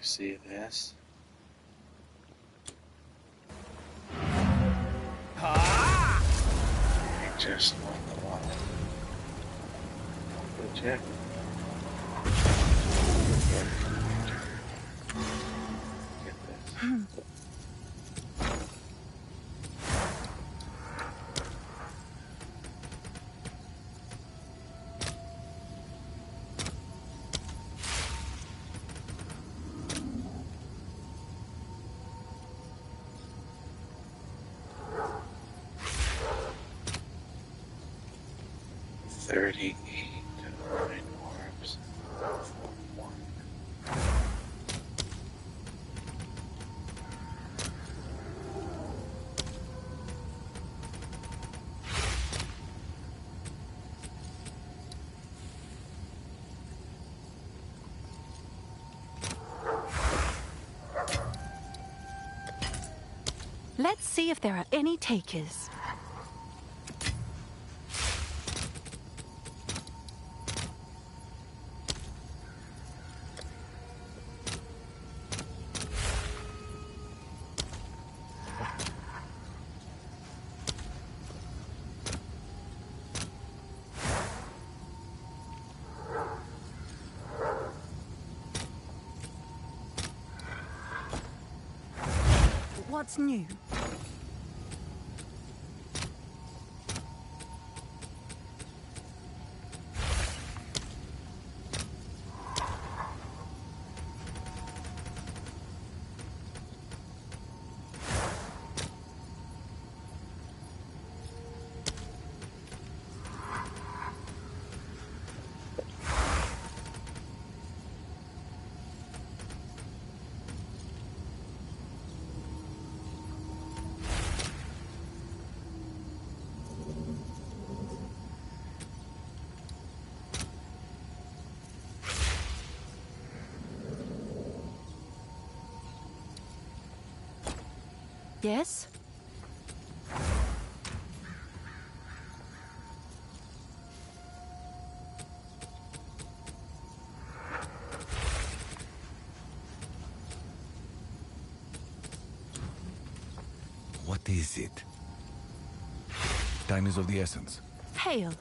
See this? I just won the lottery. Legit. Get this. $38 divine orbs for one. Let's see if there are any takers. What's new? Yes? What is it? Time is of the essence. Hail.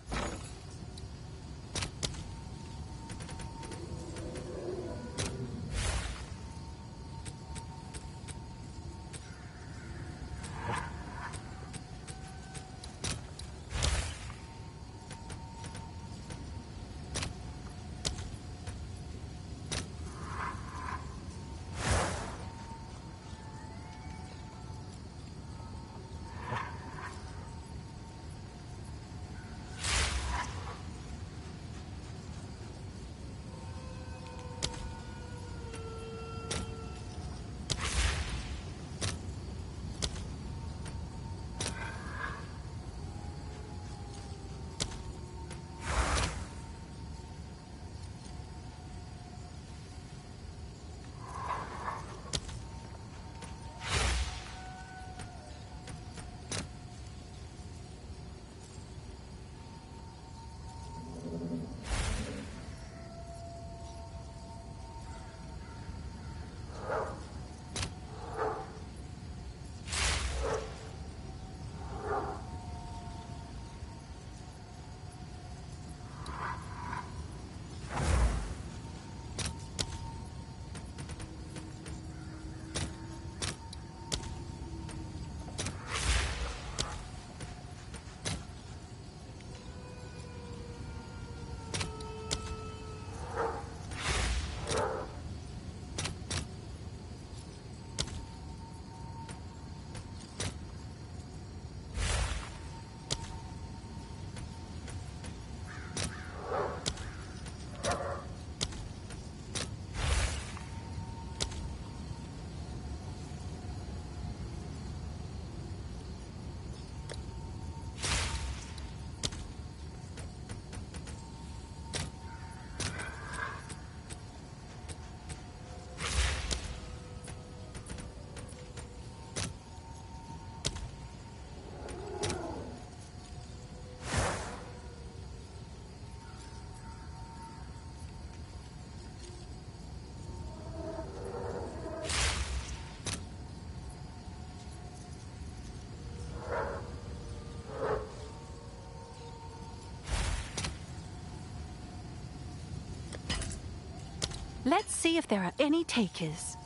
Let's see if there are any takers.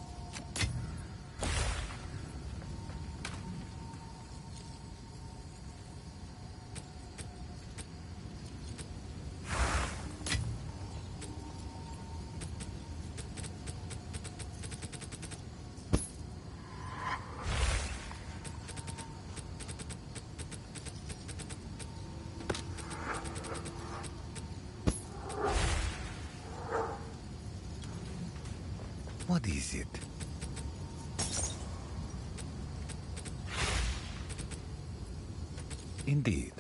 What is it? Indeed.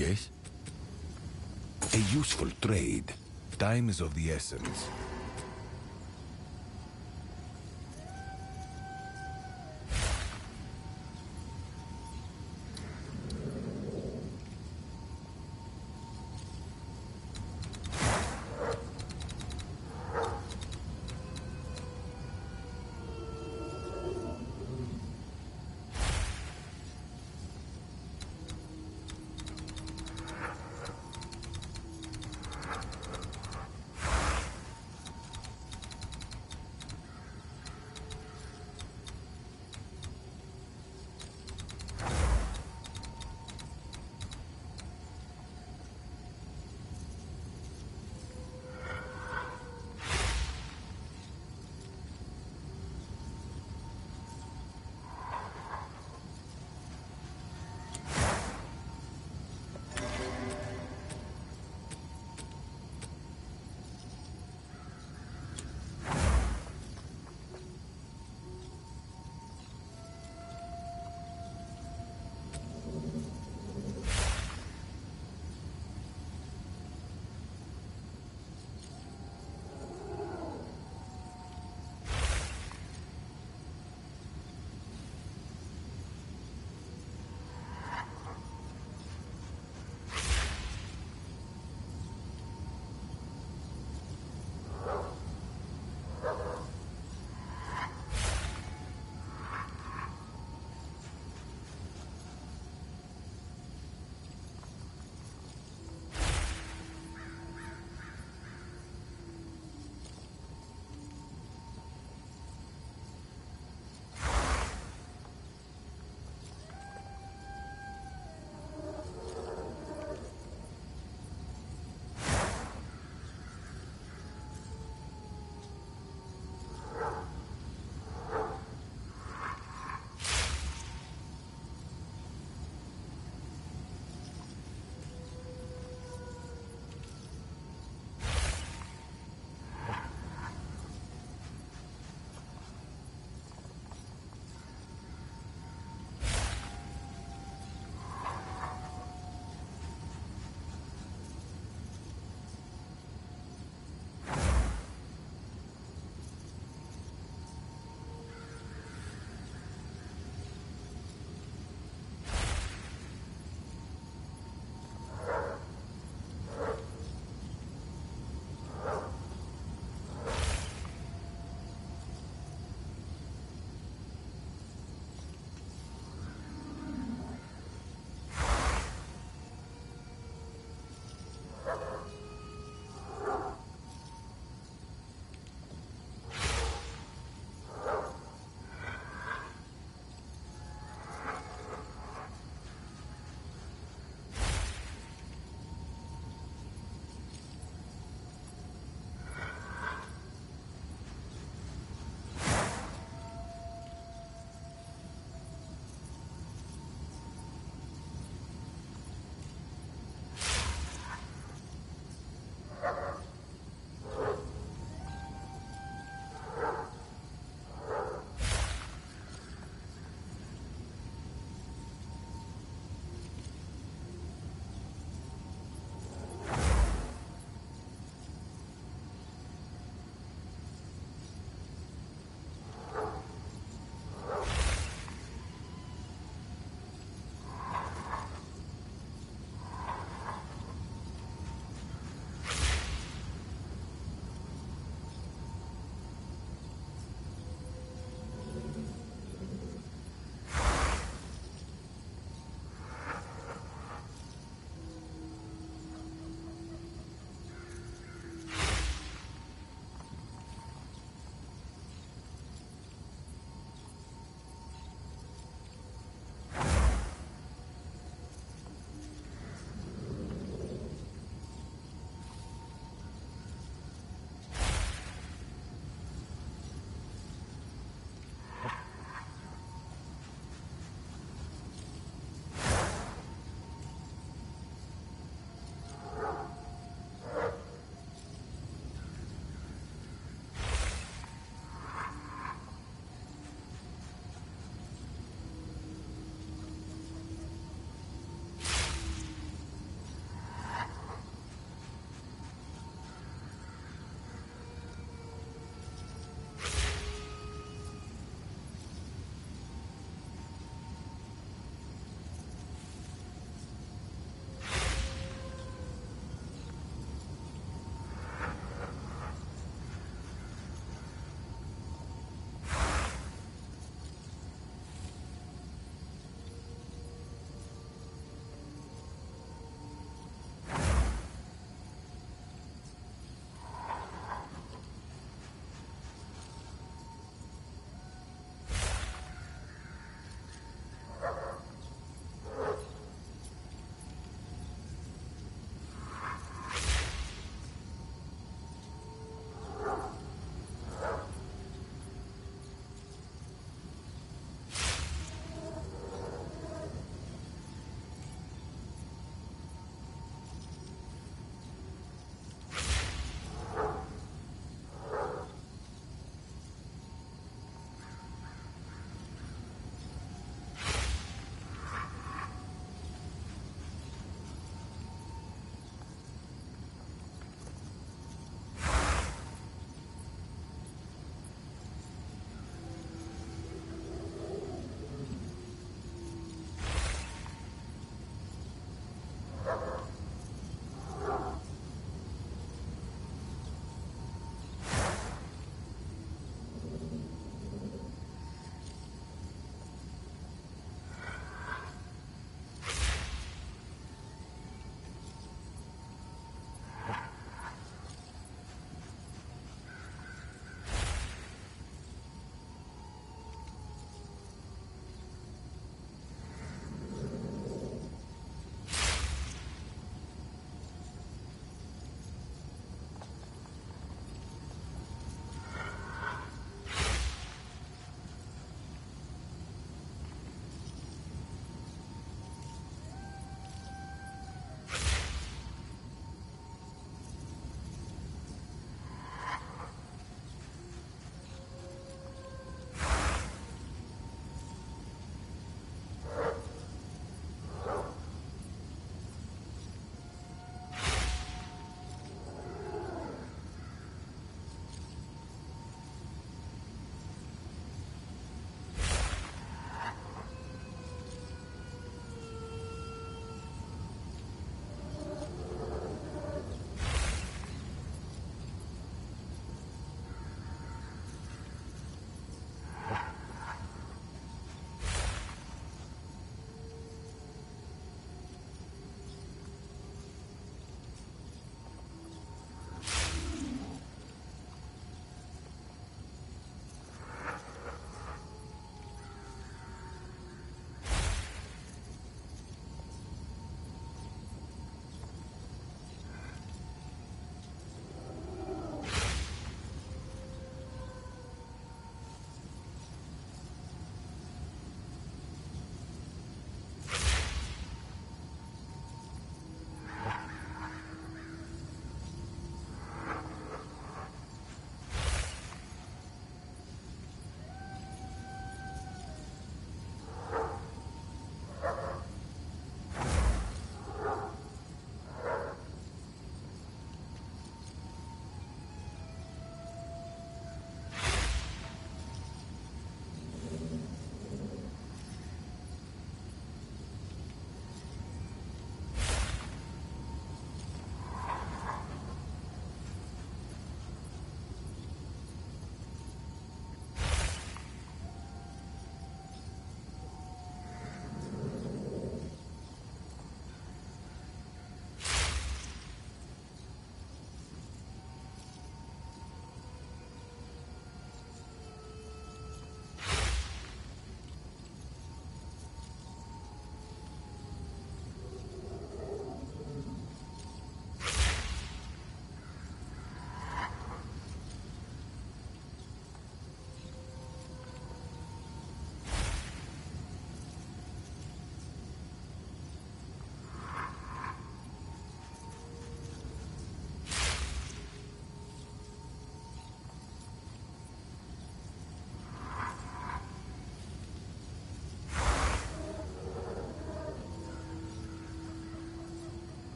Yes? A useful trade. Time is of the essence.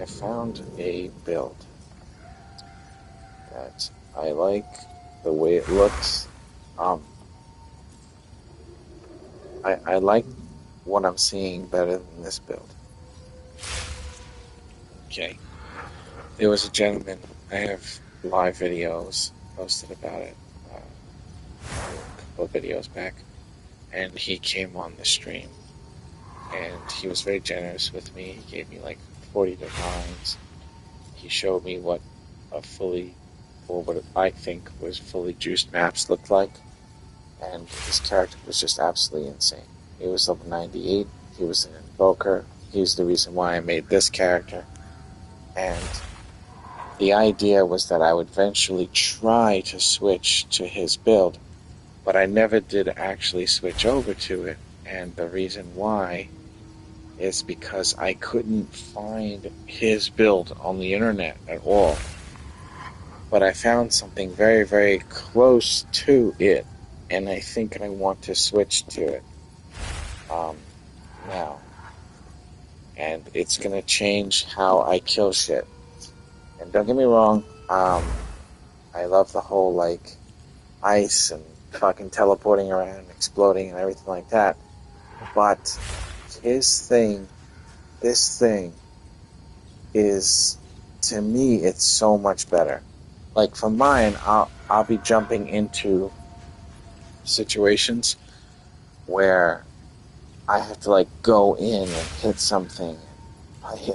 I found a build that I like the way it looks. I like what I'm seeing better than this build. Okay. There was a gentleman, I have live videos posted about it a couple of videos back, and he came on the stream, and he was very generous with me. He gave me like 40 divines. He showed me what what I think was fully juiced maps looked like, and his character was just absolutely insane. He was level 98, he was an Invoker, he's the reason why I made this character, and the idea was that I would eventually try to switch to his build, but I never did actually switch over to it, and the reason why is because I couldn't find his build on the internet at all. But I found something very, very close to it, and I think I want to switch to it now. And it's going to change how I kill shit. And don't get me wrong, I love the whole, like, ice and fucking teleporting around and exploding and everything like that. But this thing is, to me, it's so much better. Like, for mine, I'll be jumping into situations where I have to, like, go in and hit something,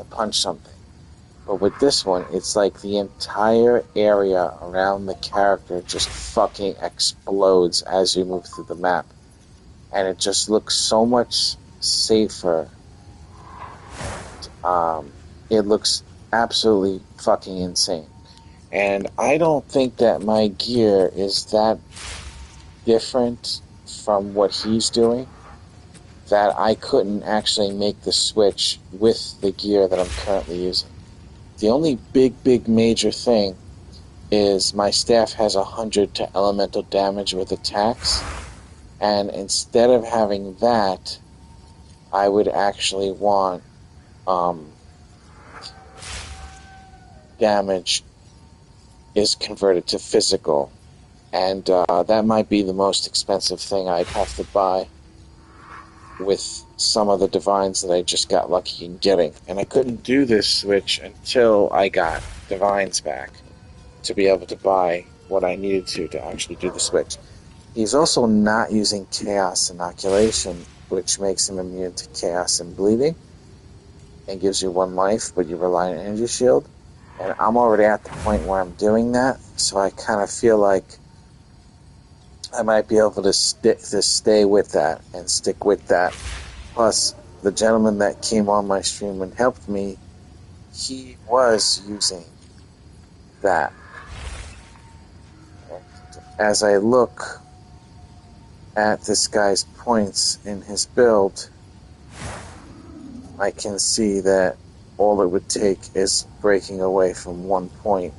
punch something. But with this one, it's like the entire area around the character just fucking explodes as you move through the map. And it just looks so much safer. It looks absolutely fucking insane. And I don't think that my gear is that different from what he's doing, that I couldn't actually make the switch with the gear that I'm currently using. The only big major thing is my staff has 100 to elemental damage with attacks, and instead of having that, I would actually want damage is converted to physical, and that might be the most expensive thing I'd have to buy with some of the divines that I just got lucky in getting. And I couldn't do this switch until I got divines back to be able to buy what I needed to actually do the switch. He's also not using chaos inoculation, which makes him immune to chaos and bleeding and gives you 1 life, but you rely on energy shield. And I'm already at the point where I'm doing that, so I kind of feel like I might be able to stay with that and stick with that. Plus, the gentleman that came on my stream and helped me, he was using that. And as I look at this guy's points in his build, I can see that all it would take is breaking away from 1 point,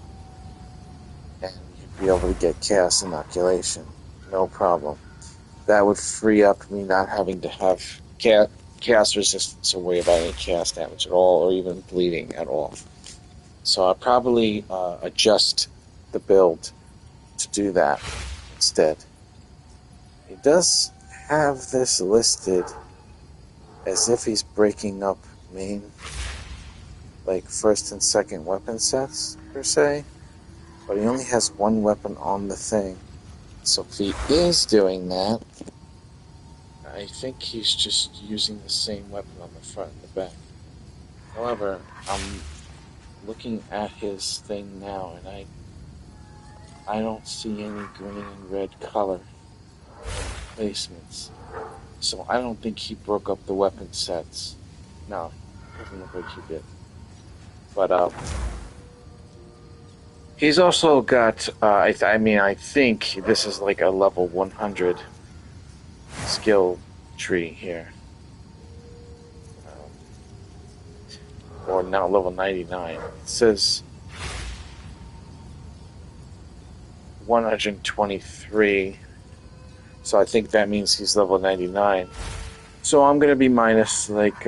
and you'd be able to get chaos inoculation. No problem. That would free up me not having to have chaos resistance or worry about any chaos damage at all, or even bleeding at all. So I'll probably adjust the build to do that instead. He does have this listed as if he's breaking up main, like first and second weapon sets, per se. But he only has 1 weapon on the thing. So if he is doing that, I think he's just using the same weapon on the front and the back. However, I'm looking at his thing now, and I don't see any green and red color placements. So I don't think he broke up the weapon sets. No, it doesn't look like he did. But he's also got, I think this is like a level 100 skill tree here. Or now level 99. It says 123. So I think that means he's level 99. So I'm going to be minus like,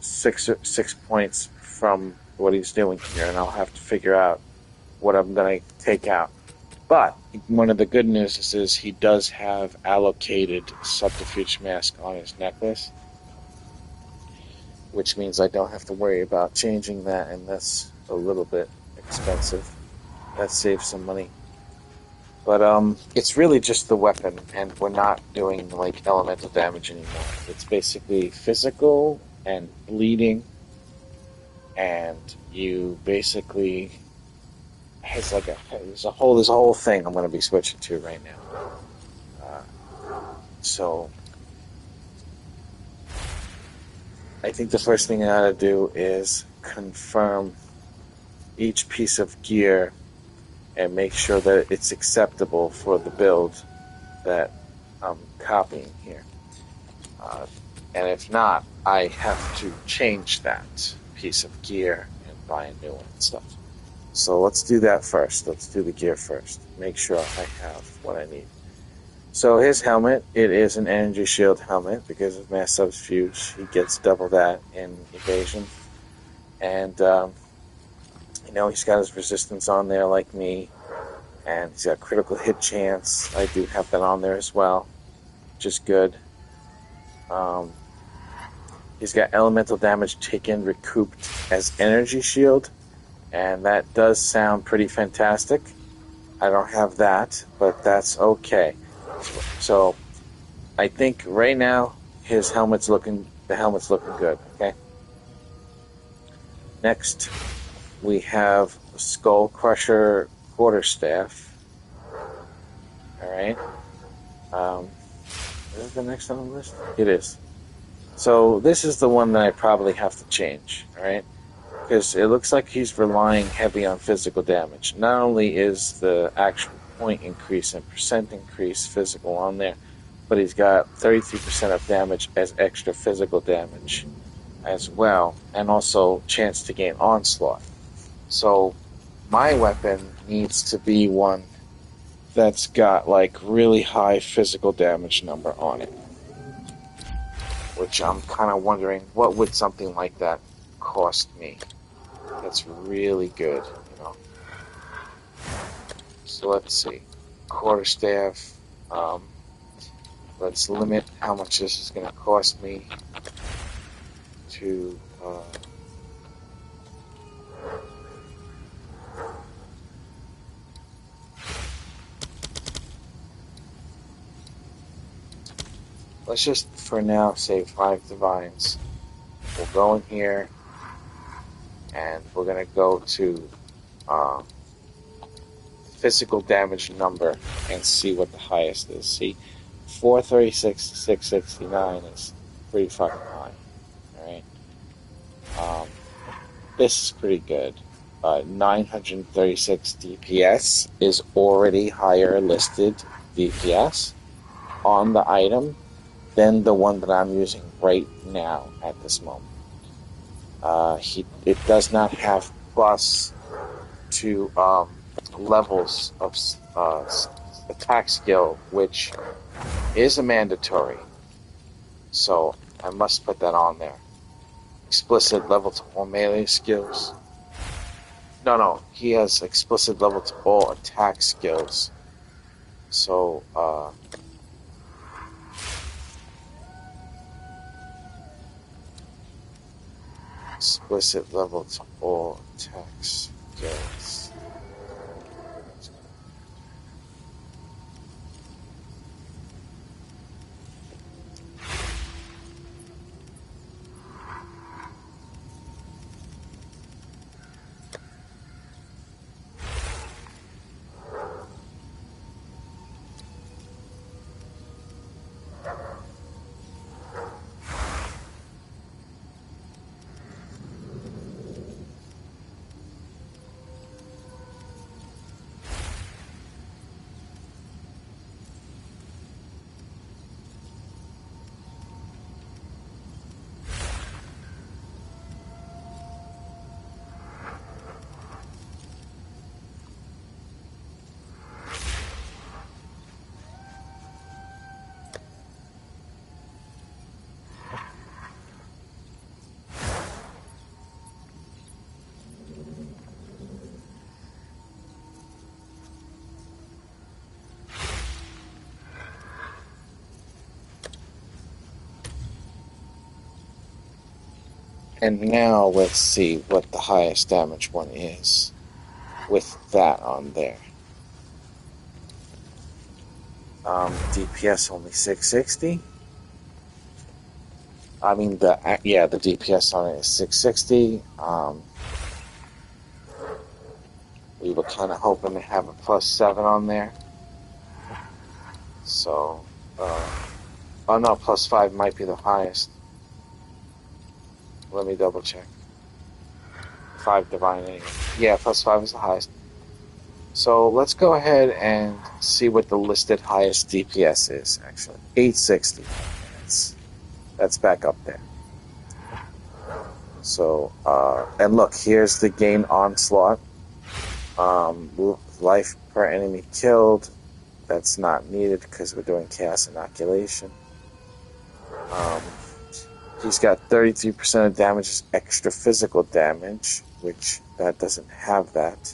six points from what he's doing here, and I'll have to figure out what I'm going to take out. But one of the good news is he does have allocated subterfuge mask on his necklace, which means I don't have to worry about changing that, and that's a little bit expensive. That saves some money. But it's really just the weapon, and we're not doing like elemental damage anymore. It's basically physical and bleeding, and you basically there's a whole thing I'm going to be switching to right now. So I think the first thing I gotta do is confirm each piece of gear and make sure that it's acceptable for the build that I'm copying here. And if not, I have to change that piece of gear and buy a new one and stuff. So let's do that first. Let's do the gear first. Make sure I have what I need. So his helmet, it is an energy shield helmet because of mass subterfuge. He gets double that in evasion. And, he's got his resistance on there like me. And he's got critical hit chance. I do have that on there as well, which is good. He's got elemental damage taken recouped as energy shield, and that does sound pretty fantastic. I don't have that, but that's okay. So I think right now the helmet's looking good. Okay. Next, we have Skull Crusher Quarterstaff. All right. Is it the next on the list? It is. So this is the one that I probably have to change. All right. Because it looks like he's relying heavy on physical damage. Not only is the actual point increase and percent increase physical on there, but he's got 33% of damage as extra physical damage as well, and also chance to gain onslaught. So my weapon needs to be one that's got like really high physical damage number on it, which I'm kind of wondering what would something like that cost me. That's really good, So let's see. Quarterstaff. Let's limit how much this is going to cost me to. Let's just, for now, say 5 divines. We'll go in here, and we're going to go to physical damage number and see what the highest is. See, 436 to 669 is pretty fucking high. Alright? This is pretty good. 936 DPS is already higher listed DPS on the item than the one that I'm using right now at this moment. It does not have plus to levels of attack skill, which is a mandatory. So I must put that on there. Explicit level to all melee skills. No, he has explicit level to all attack skills. So, explicit level to all attack skills. And now let's see what the highest damage one is with that on there. DPS only 660. I mean, the DPS on it is 660. We were kind of hoping to have a +7 on there. So, oh no, +5 might be the highest. Let me double check. 5 divine anyway. Yeah, +5 is the highest. So let's go ahead and see what the listed highest DPS is, actually. 860. That's back up there. So, and look, here's the gain onslaught. Life per enemy killed. That's not needed because we're doing chaos inoculation. He's got 33% of damage is extra physical damage, which that doesn't have that.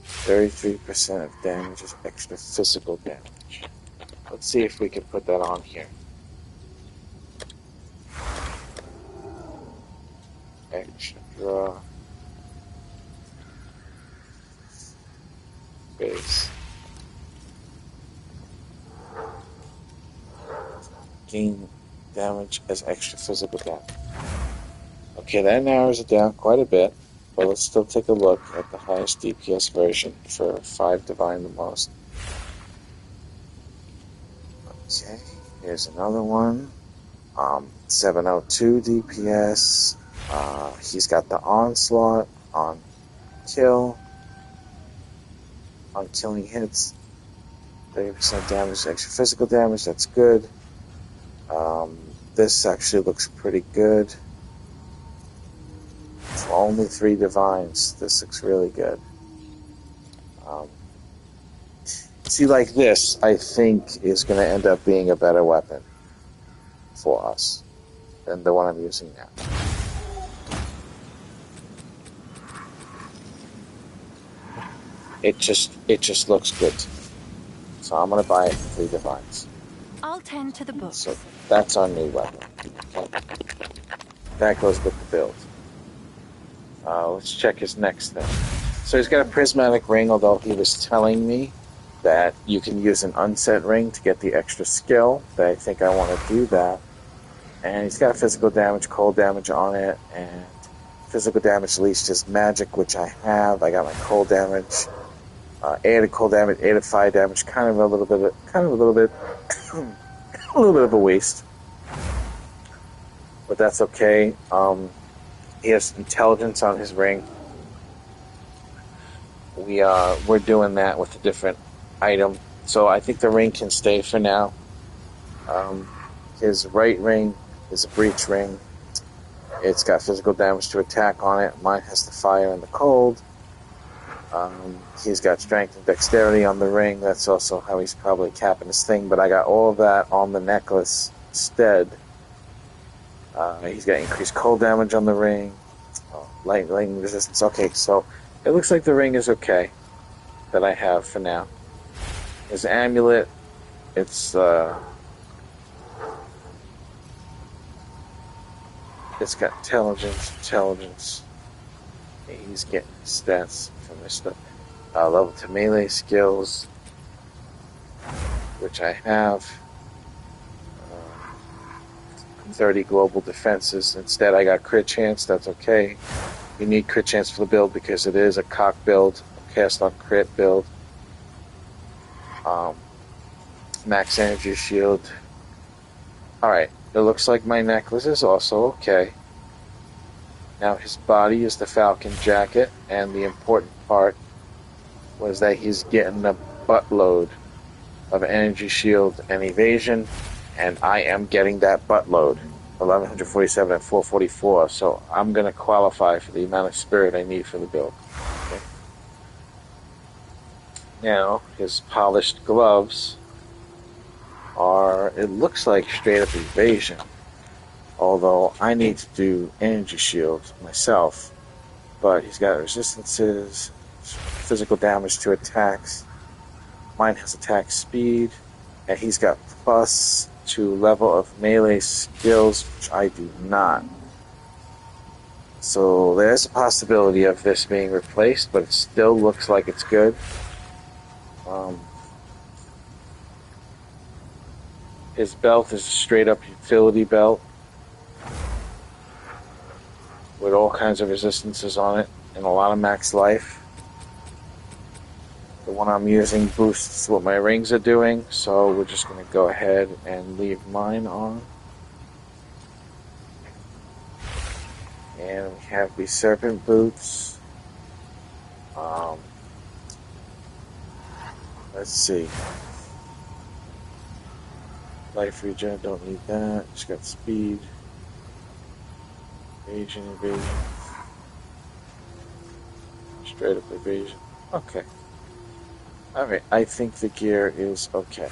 33% of damage is extra physical damage. Let's see if we can put that on here. Extra base. Gain damage as extra physical damage. Okay, that narrows it down quite a bit, but let's still take a look at the highest DPS version for 5 divine the most. Okay, here's another one. 702 DPS. He's got the onslaught on kill. On killing hits. 30% damage, extra physical damage, that's good. This actually looks pretty good. For only 3 divines, this looks really good. See, like this, I think is going to end up being a better weapon for us than the one I'm using now. It just looks good to me. So I'm going to buy it for 3 divines. I'll tend to the book. So that's our new weapon. Okay. That goes with the build. Let's check his next thing. So he's got a prismatic ring, although he was telling me that you can use an unset ring to get the extra skill. That I think I want to do that. And he's got physical damage, cold damage on it, and physical damage leashed his magic, which I have. I got my cold damage. Added cold damage, added fire damage, kind of a little bit of a waste, but that's okay. He has intelligence on his ring. We're doing that with a different item, so I think the ring can stay for now. His right ring is a breach ring. It's got physical damage to attack on it. Mine has the fire and the cold. He's got strength and dexterity on the ring. That's also how he's probably capping his thing, but I got all of that on the necklace instead. He's got increased cold damage on the ring. Lightning resistance. Okay, so it looks like the ring is okay that I have for now. His amulet, it's got intelligence. He's getting stats from this stuff. Level 2 melee skills, which I have. 30 global defenses. Instead, I got crit chance. That's okay. You need crit chance for the build because it is a cock build, a cast on crit build. Max energy shield. Alright, it looks like my necklace is also okay. Now his body is the Falcon jacket, and the important part was that he's getting a buttload of energy shield and evasion, and I am getting that buttload, 1147 and 444, so I'm going to qualify for the amount of spirit I need for the build. Okay. Now, his polished gloves are, it looks like straight up evasion, although I need to do energy shield myself, but he's got resistances, physical damage to attacks. Mine has attack speed, and he's got +2 level of melee skills, which I do not. So there's a possibility of this being replaced, but it still looks like it's good. His belt is a straight up utility belt with all kinds of resistances on it and a lot of max life. The one I'm using boosts what my rings are doing, so we're just going to go ahead and leave mine on. And we have the serpent boots. Let's see. Life regen, don't need that. Just got speed. Evasion. Straight up evasion. Okay. Alright, I think the gear is okay.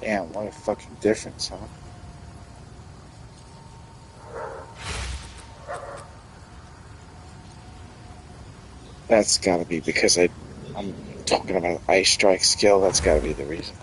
Damn, what a fucking difference, huh? That's gotta be because I'm talking about Ice Strike skill. That's gotta be the reason.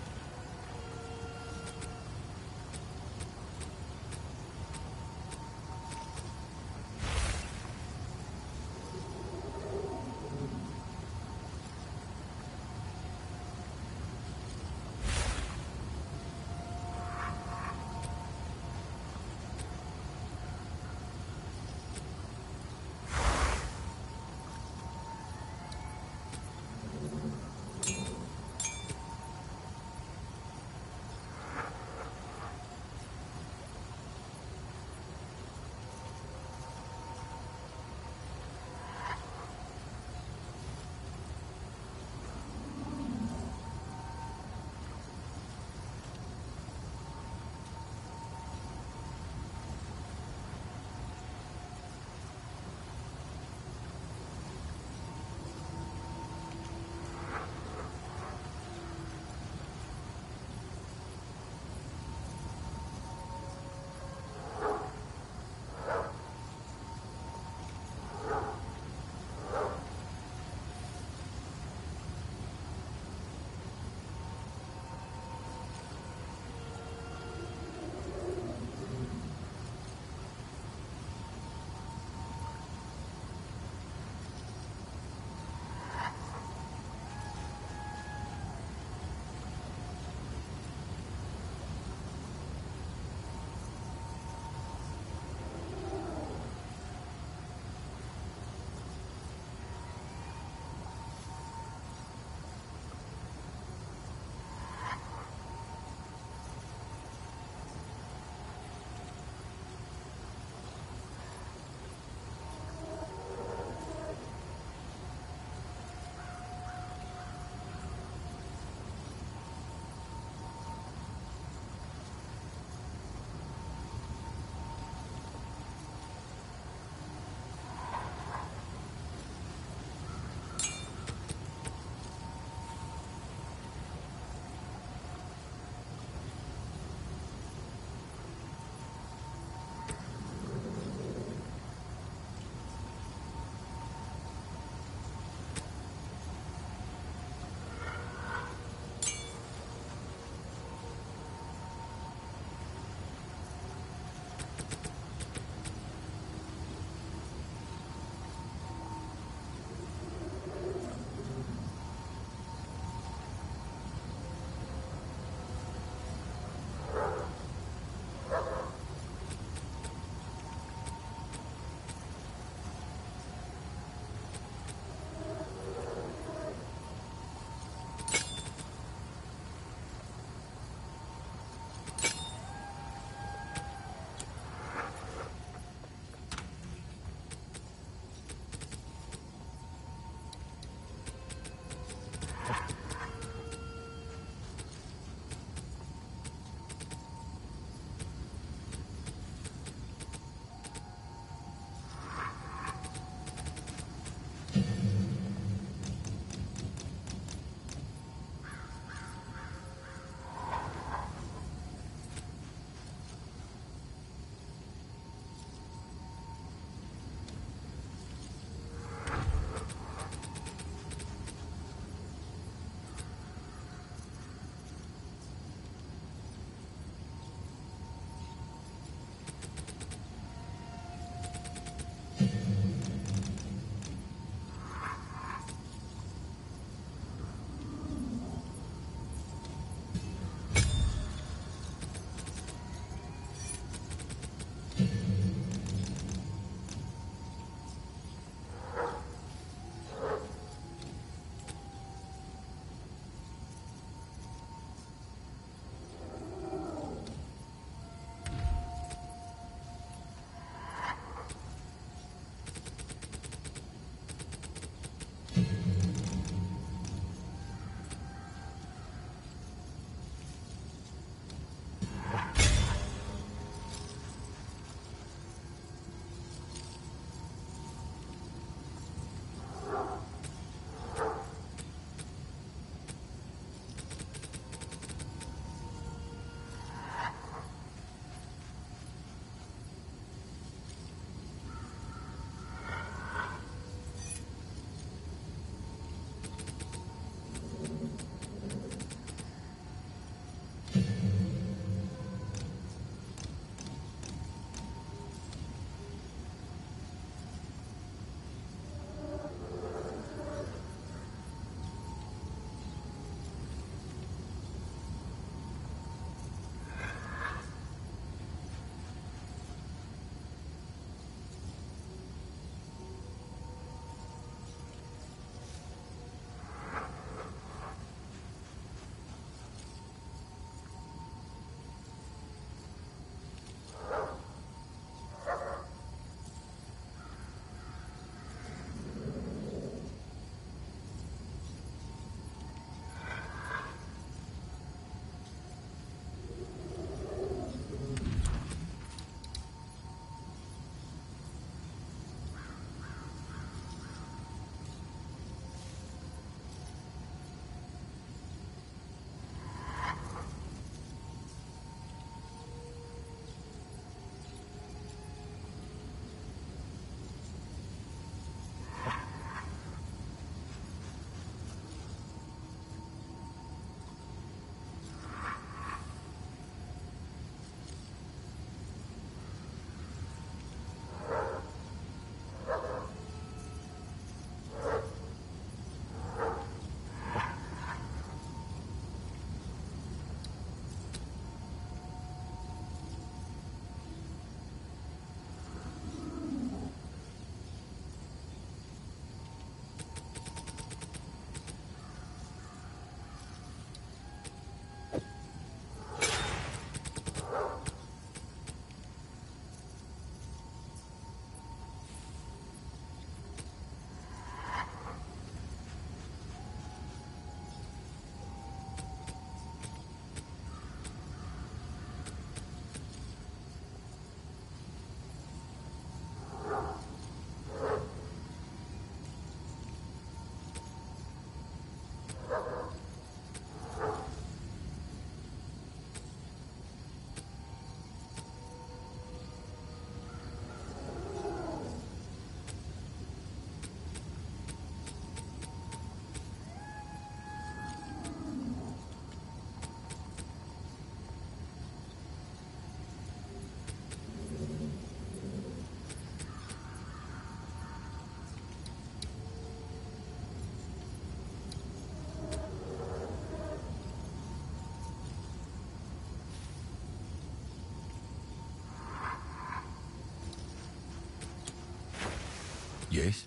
Yes?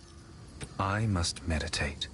I must meditate.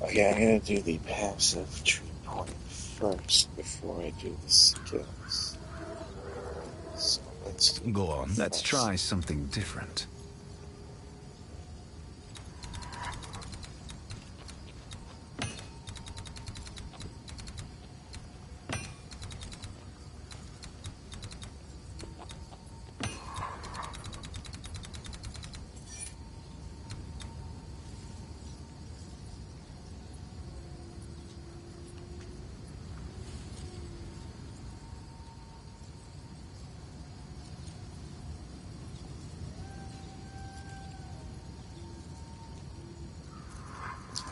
Okay, I'm gonna do the passive tree point first before I do the skills. So let's do Go on. Let's first. try something different.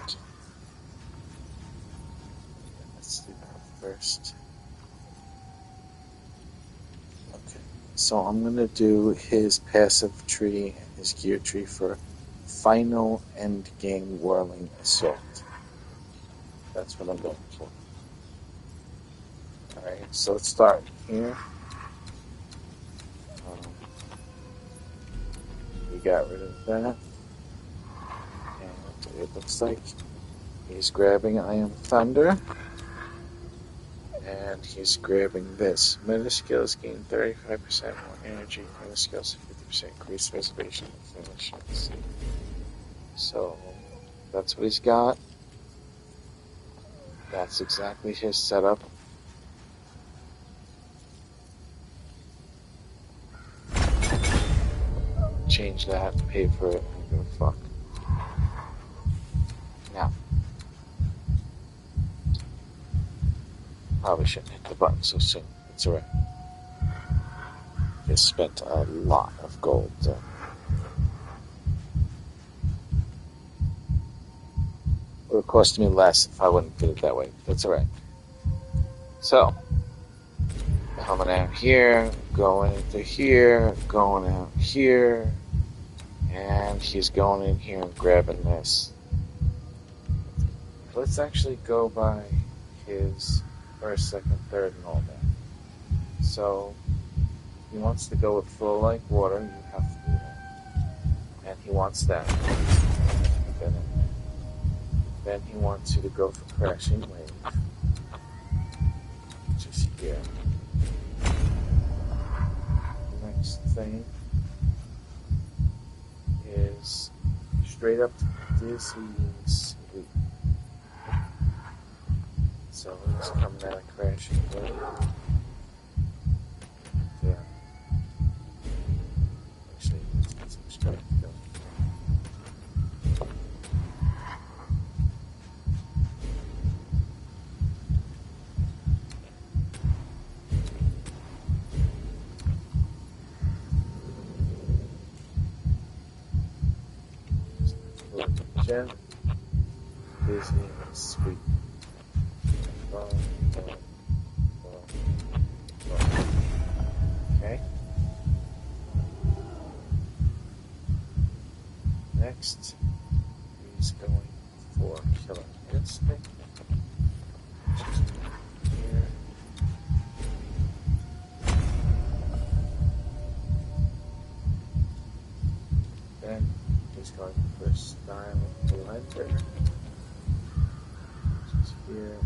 Okay. Let's do that first. Okay. So I'm gonna do his passive tree and his gear tree for final end game whirling assault. That's what I'm going for. Alright, so let's start here. We got rid of that. And it looks like he's grabbing Iron Thunder. And he's grabbing this. Meta skills gain 35% more energy. Meta skills 50% increased reservation and finishes. So that's what he's got. That's exactly his setup. Change that, pay for it, I don't give a fuck. Now, probably shouldn't hit the button so soon. It's alright. Just spent a lot of gold. It would have cost me less if I wouldn't did it that way. That's alright. So, coming out here, going into here, going out here, and he's going in here and grabbing this. Let's actually go by his first, second, third, and all that. So, he wants to go with flow like water, you have to do that. And he wants that. Then he wants you to go for crashing wave. Just here. The next thing is straight up dizzy sweep. So he's coming out of crashing wave. Yeah. Actually, let's get some strength going. Gem, dizzy, sweep. Boom, boom, boom, boom. Okay. Next, he's going for killer instinct. Just here. Then he's going for style blender. Just here.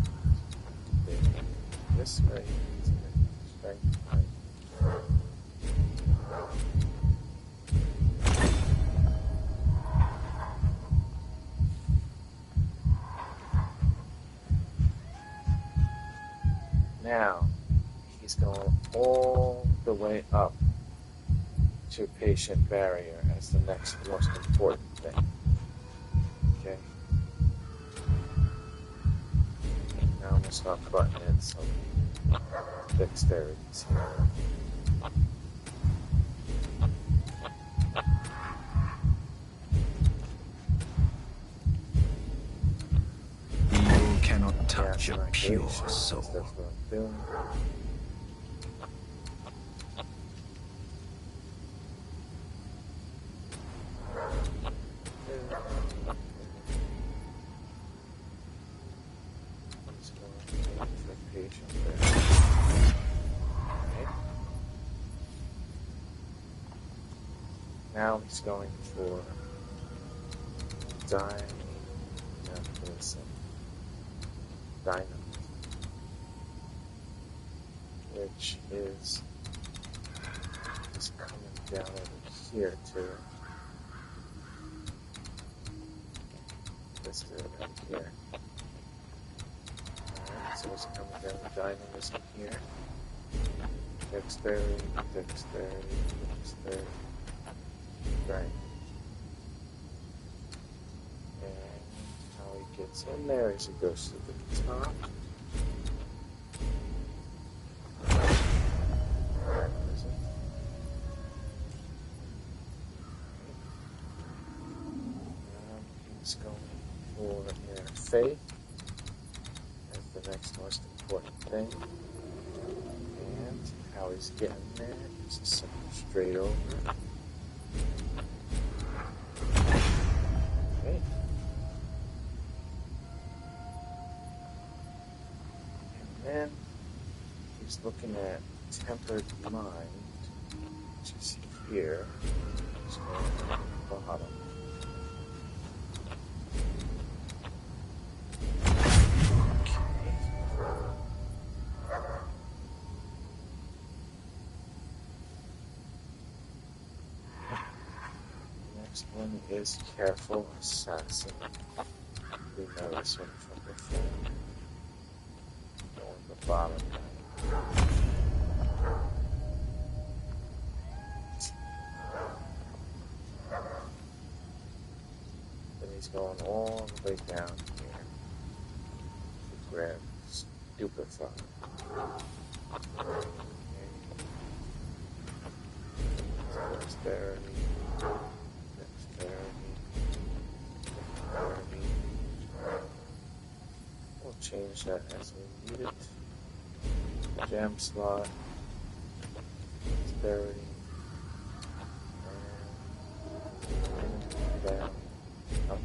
This way. Strength height. he's going all the way up to patient barrier as the next most important thing. Okay. Now I'm gonna start buttoning in some dexterities here. Evil cannot touch a pure soul. That's what I'm doing. Now he's going for dynamism, which is coming down over here too. Let's do it right here. Alright, so it's coming down with dynamism here. Dexterity, dexterity, dexterity. Right. And how he gets in there is he goes to the top. He's going for inner faith as the next most important thing. And how he's getting there is a simple straight over. Okay. And then he's looking at tempered mind, which is here. He's going to the bottom. Next one is Careful Assassin. We know this one from before. Going to the bottom. Then he's going all the way down here to grab Stupefy. Dexterity. We'll change that as we need it. Gem slot. Dexterity. And down. Up.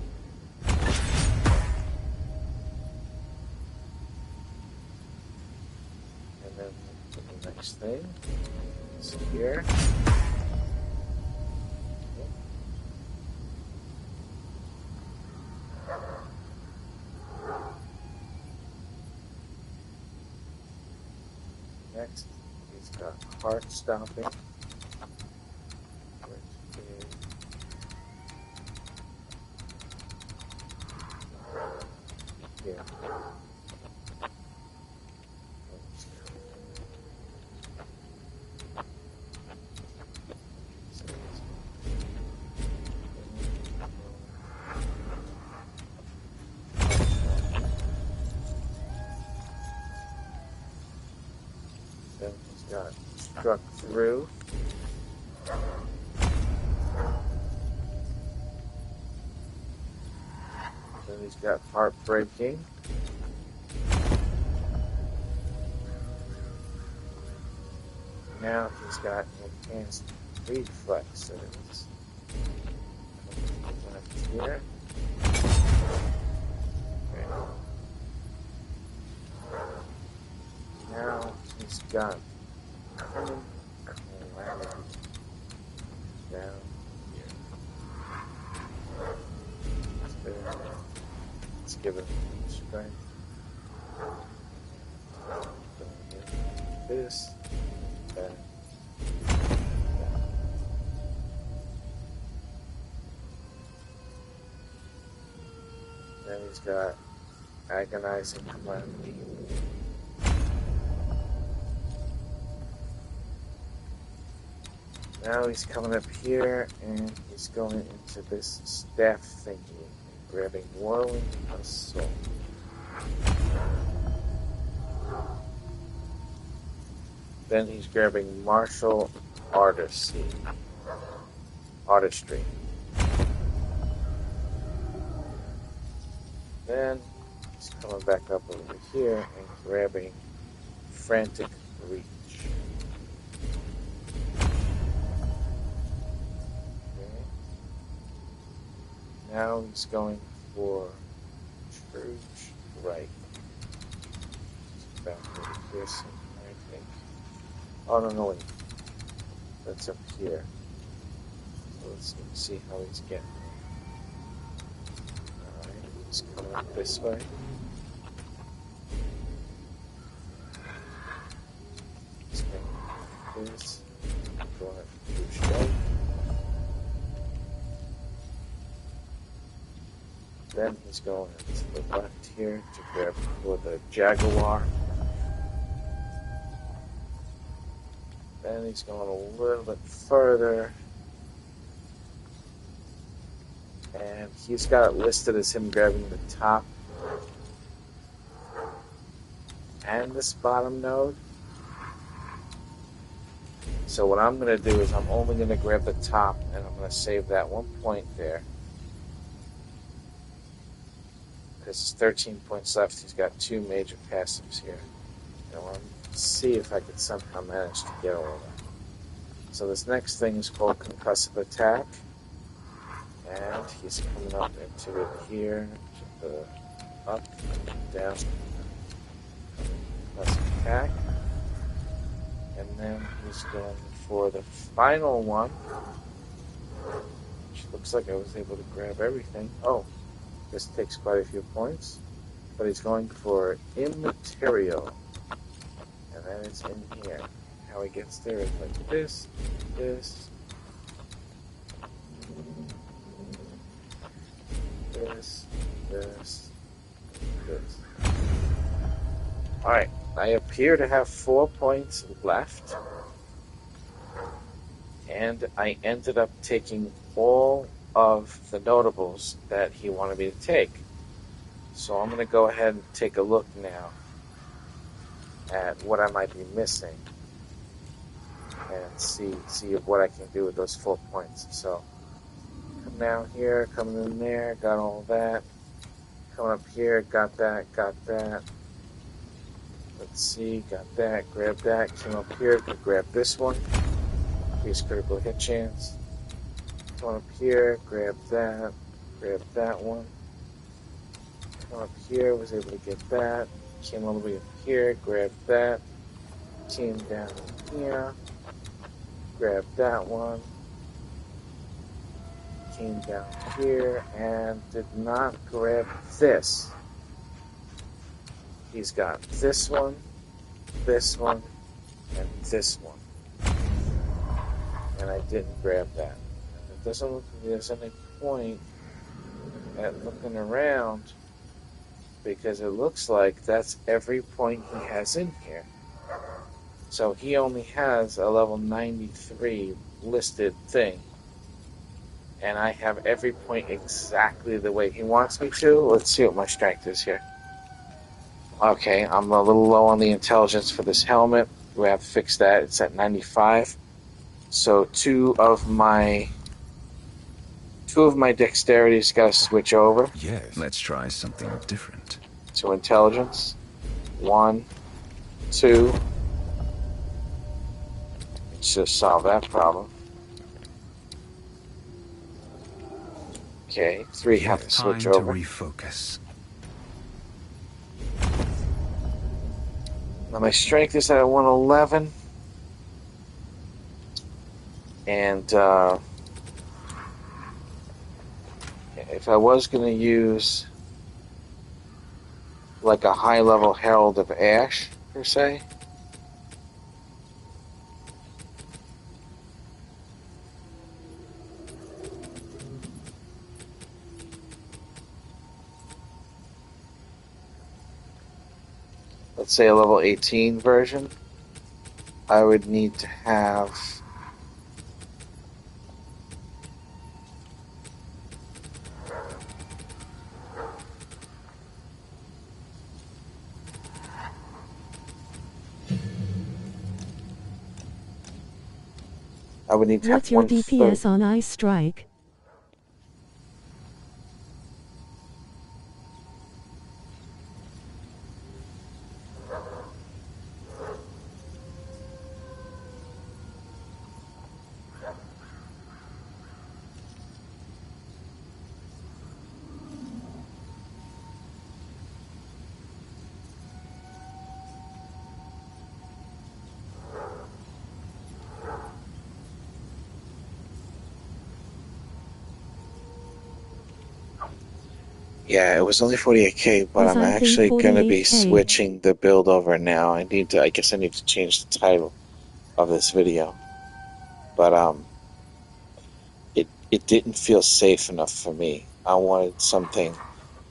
And then the next thing is here. Next, he's got heart stopping, which is here. Then he's got struck through. Then he's got heartbreaking. Now he's got enhanced reflexes. Left here. Okay. Now he's got cunning calamity down here. Let's give it strength. This, that, that. Then he's got agonizing calamity. Now he's coming up here and he's going into this staff thingy and grabbing Whirling Assault. Then he's grabbing Martial Artistry. Then he's coming back up over here and grabbing Frantic Reach. Okay. Now he's going for True Strike. It's about over here somewhere, I think. Oh, no, wait. That's up here. So let's see how he's getting there. Alright, he's coming up this way. He's going like this. Going up True Strike. Then he's going to the left here to grab for the Jaguar. Then he's going a little bit further. And he's got it listed as him grabbing the top and this bottom node. So what I'm going to do is I'm only going to grab the top and I'm going to save that 1 point there. Because it's 13 points left. He's got 2 major passives here. And I want to see if I could somehow manage to get all of that. So this next thing is called Concussive Attack. And he's coming up into it here. To the up, down. Concussive Attack. And then he's going for the final one. Which looks like I was able to grab everything. Oh. This takes quite a few points, but he's going for Immaterial, and that is in here. How he gets there is like this, this, this, this, this. Alright, I appear to have 4 points left, and I ended up taking all of the notables that he wanted me to take. So I'm going to go ahead and take a look now at what I might be missing and see what I can do with those 4 points. So come down here, coming in there, got all that. Coming up here, got that. Let's see, got that, grab that. Came up here, could grab this one. Increase critical hit chance. Come up here, grab that one. Come up here, was able to get that. Came all the way up here, grabbed that. Came down here, grabbed that one. Came down here and did not grab this. He's got this one, and this one. And I didn't grab that. It doesn't look like there's any point at looking around because it looks like that's every point he has in here. So he only has a level 93 listed thing. And I have every point exactly the way he wants me to. Let's see what my strength is here. Okay, I'm a little low on the intelligence for this helmet. We have to fix that. It's at 95. So two of my dexterities got to switch over. Yes. Let's try something different. To intelligence. 1, 2. Let's just solve that problem. Okay, 3 have to switch Time over. to refocus. Now my strength is at 111. And if I was going to use like a high-level Herald of Ash, per se, let's say a level 18 version, I would need to have I would need to What's have your 1/3. DPS on Ice Strike? Yeah, it was only 48k, but Was I'm I think actually going to be 48K? switching the build over now. I guess I need to change the title of this video. But it didn't feel safe enough for me. I wanted something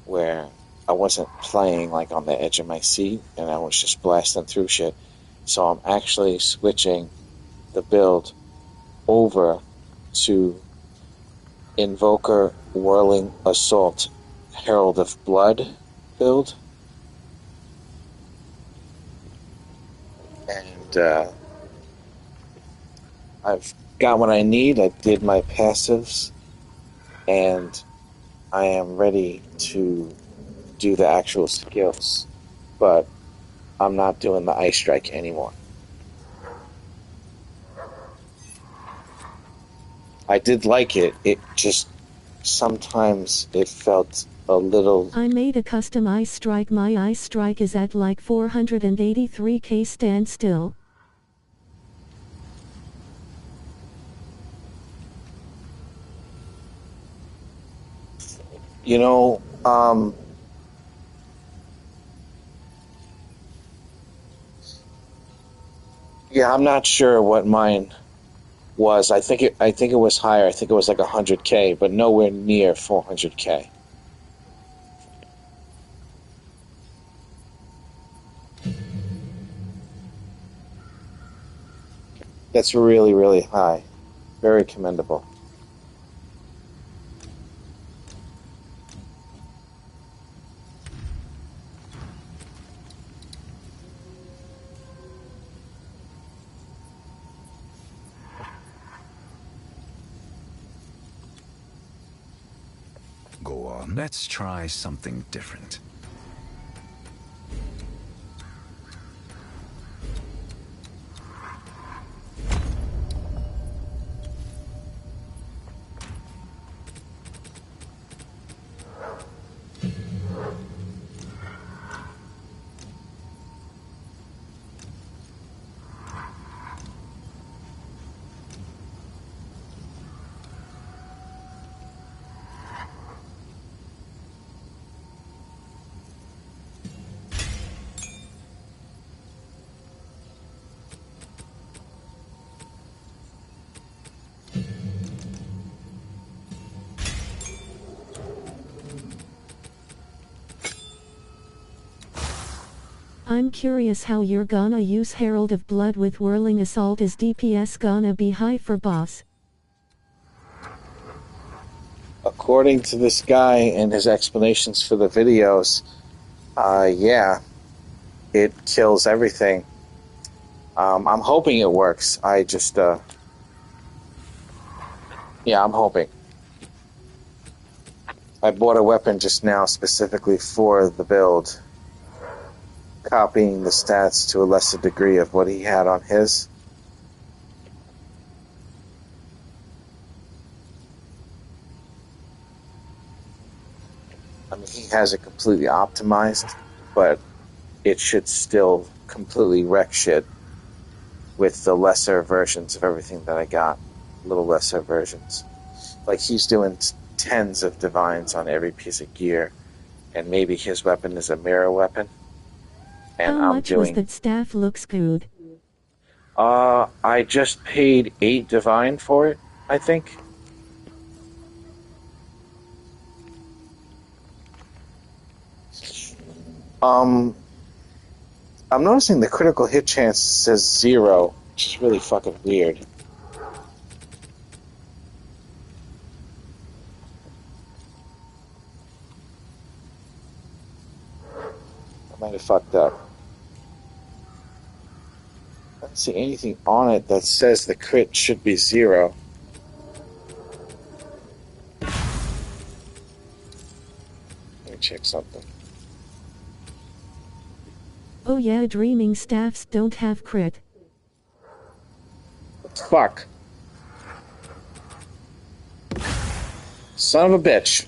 where I wasn't playing like on the edge of my seat and I was just blasting through shit. So I'm actually switching the build over to Invoker Whirling Assault Herald of Blood build. And I've got what I need. I did my passives, and I am ready to do the actual skills. But I'm not doing the Ice Strike anymore. I did like it. It just sometimes it felt a little. I made a custom Ice Strike. My Ice Strike is at like 483k standstill. You know, yeah, I'm not sure what mine was. I think it was higher. I think it was like 100k, but nowhere near 400k. That's really, really high. Very commendable. Go on. Let's try something different. I'm curious how you're gonna use Herald of Blood with Whirling Assault. Is DPS gonna be high for boss? According to this guy and his explanations for the videos, yeah, it kills everything. I'm hoping it works. I just, yeah, I'm hoping. I bought a weapon just now specifically for the build, copying the stats to a lesser degree of what he had on his. I mean, he has it completely optimized, but it should still completely wreck shit with the lesser versions of everything that I got. Little lesser versions. Like, he's doing tens of divines on every piece of gear, and maybe his weapon is a mirror weapon. And How I'm much was doing. that staff? Looks good. I just paid 8 divine for it, I think. I'm noticing the critical hit chance says 0, which is really fucking weird. I might have fucked up. I don't see anything on it that says the crit should be 0. Let me check something. Oh yeah, dreaming staffs don't have crit. Fuck. Son of a bitch.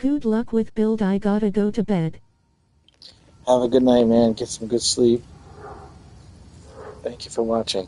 Good luck with build, I gotta go to bed. Have a good night, man. Get some good sleep. Thank you for watching.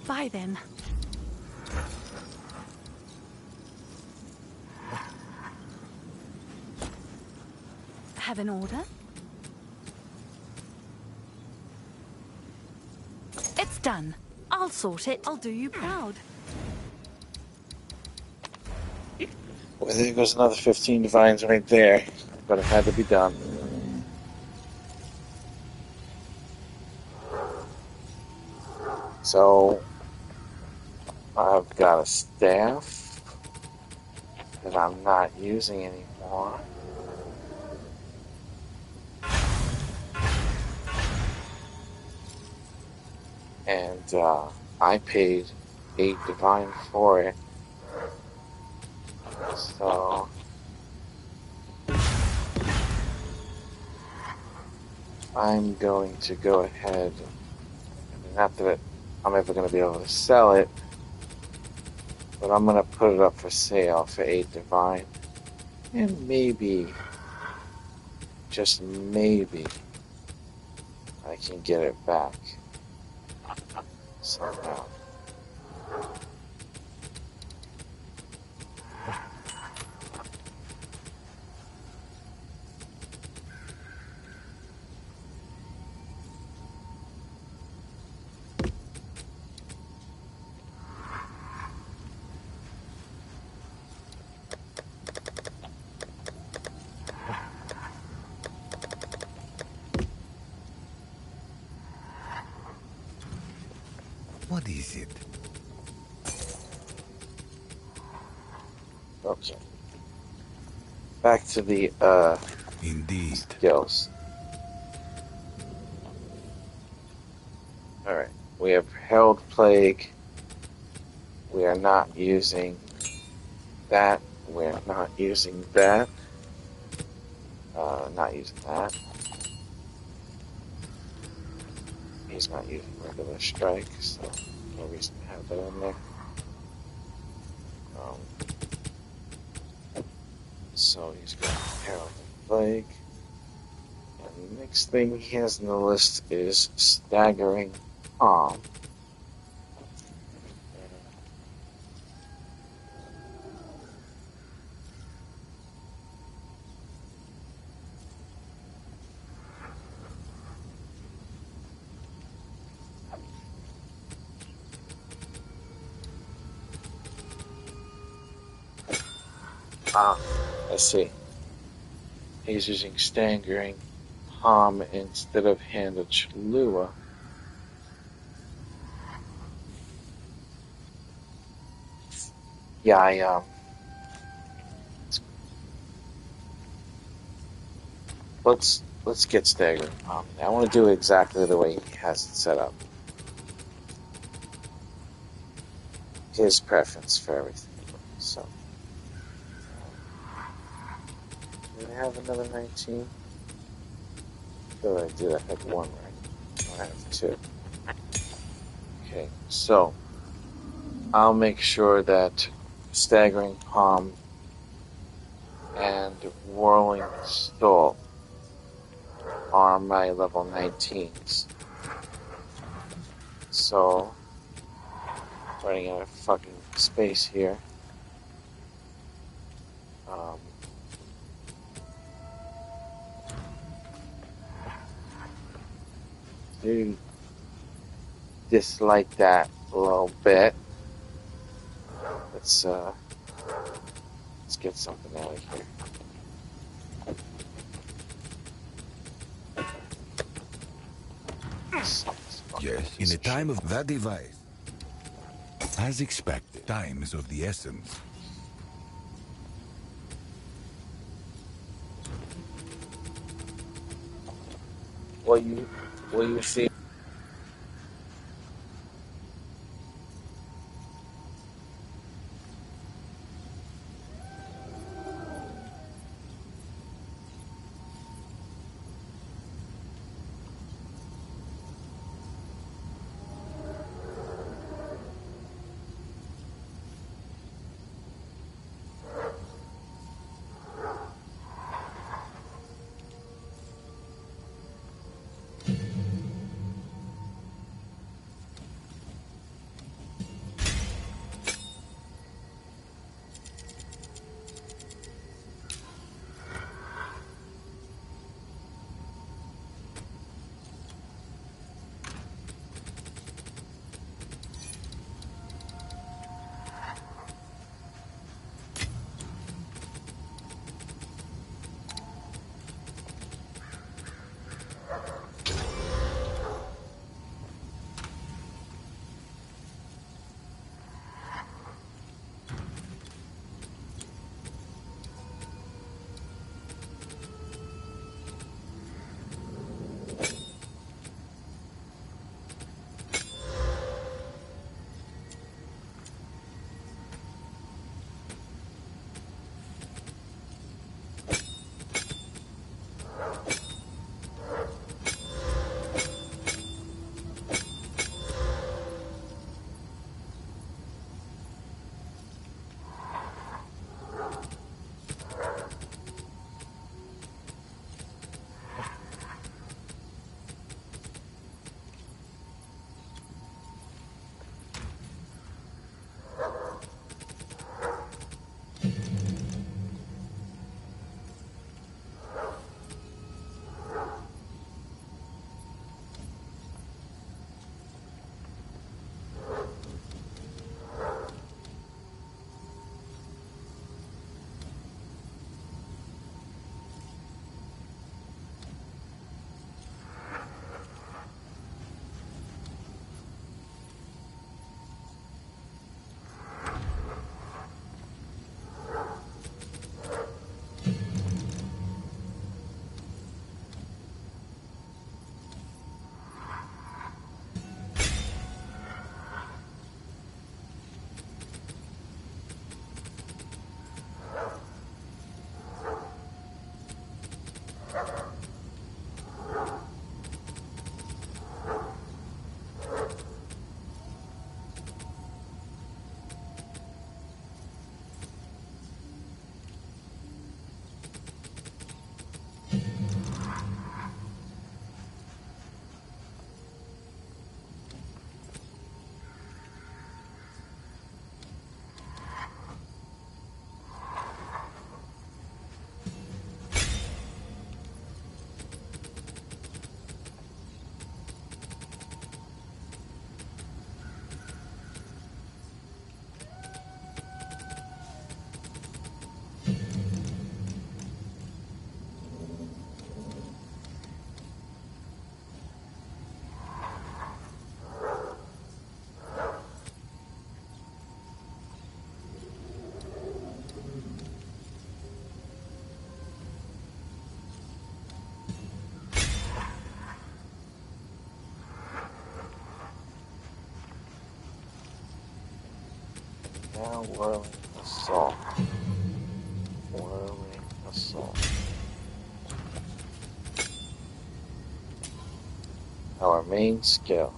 Bye then. Have an order? It's done. I'll sort it. I'll do you proud. Well, there goes another 15 divines right there, but it had to be done. So, I've got a staff that I'm not using anymore. And I paid 8 divine for it. So I'm going to go ahead, not that I'm ever going to be able to sell it, but I'm going to put it up for sale for 8 divine. And maybe, just maybe, I can get it back somehow. What is it? Okay. Back to the Indeed. skills. Alright. We have Herald Plague. We are not using that. We're not using that. Not using that. He's not using regular strike, so no reason to have that in there. So he's got Herald Plague. And the next thing he has on the list is Staggering Palm. I see. He's using Staggering Palm instead of Hand of Cholula. Yeah, let's get Staggering Palm. I want to do it exactly the way he has it set up. His preference for everything. So, do I have another 19? Oh, I did. I had 1 right. I have 2. Okay, so I'll make sure that Staggering Palm and Whirling Stall are my level 19s. So, running out of fucking space here. Do dislike that a little bit. Let's get something out of here. Yes, in a time of that device. As expected, time is of the essence. Will you see? Now whirling assault. Whirling assault. Our main skill.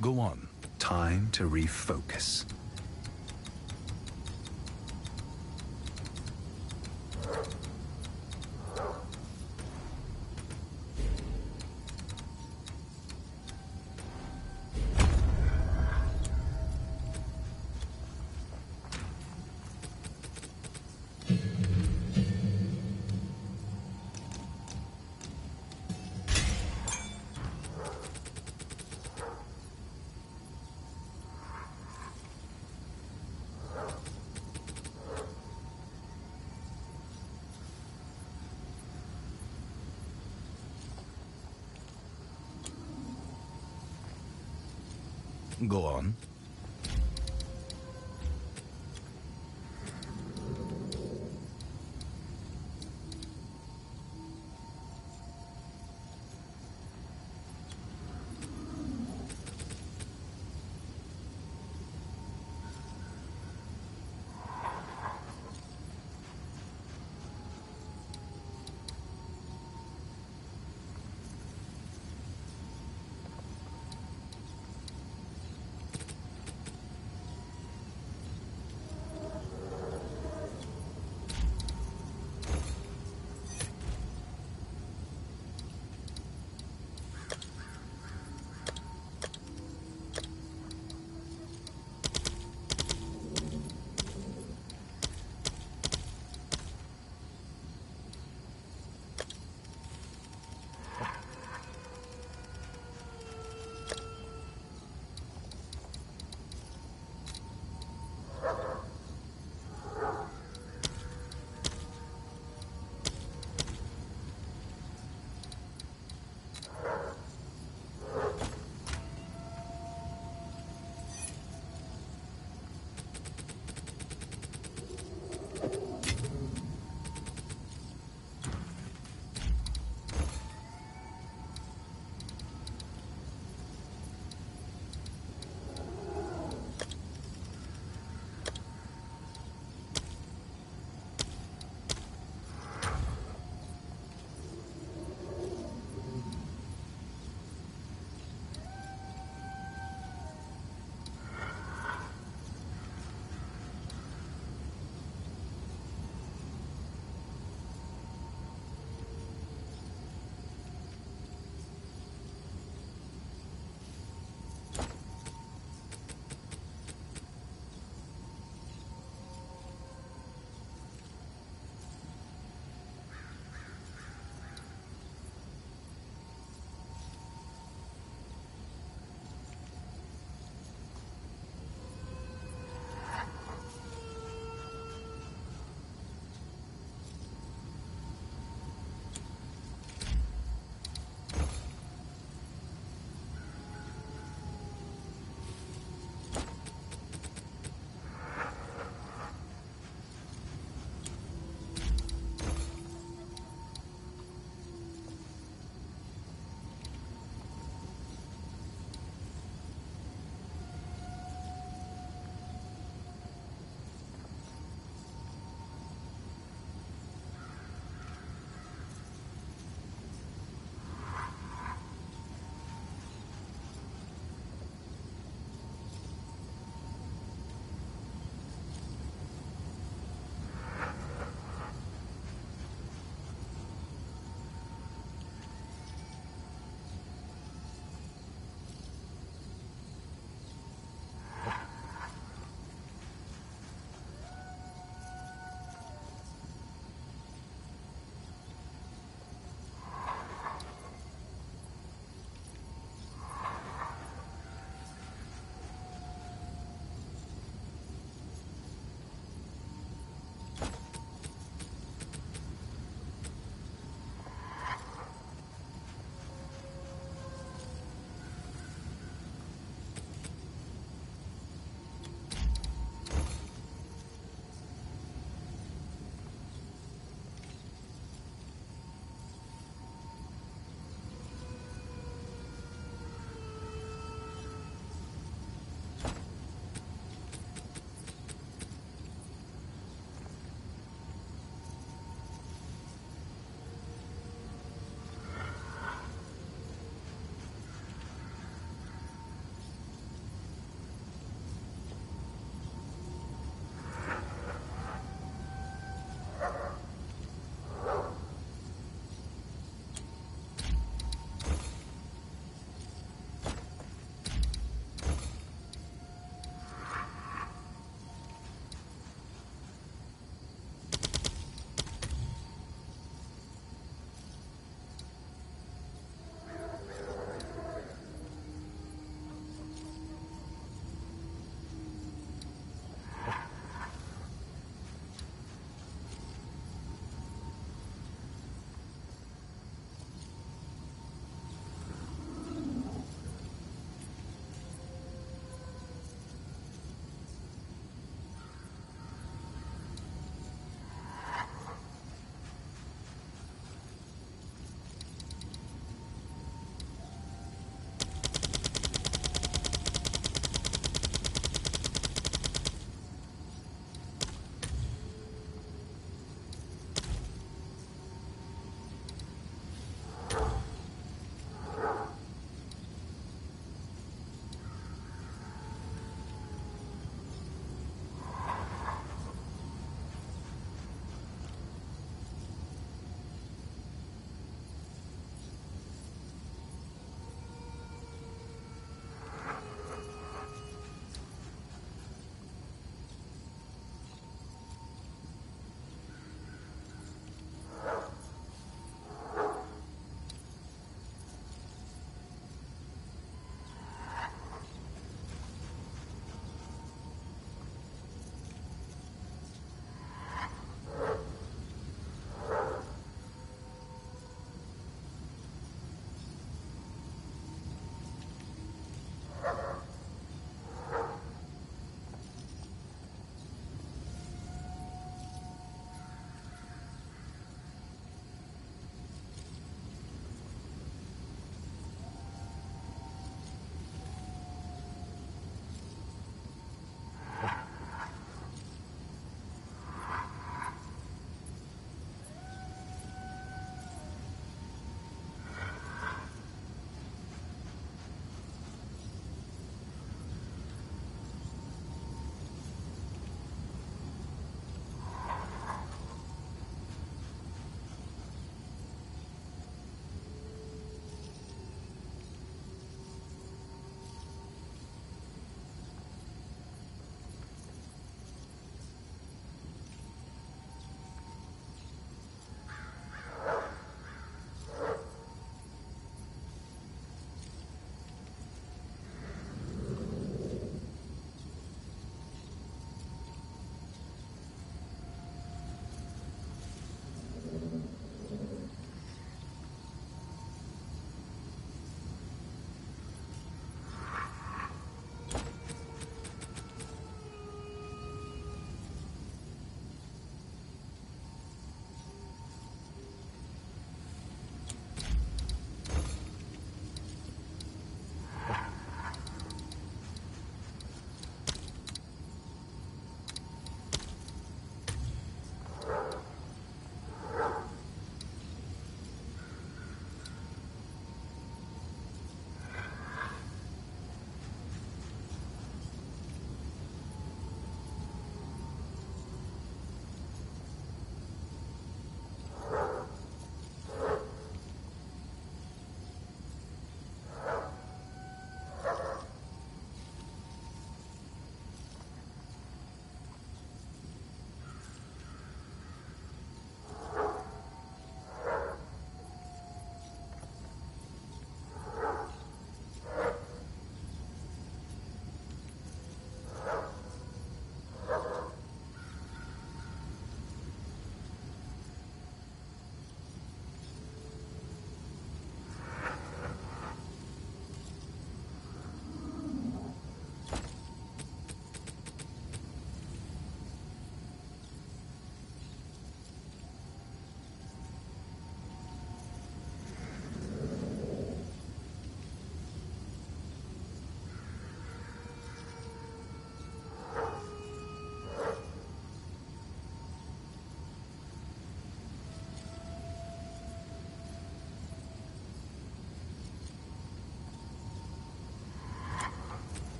Go on. Time to refocus. Go on.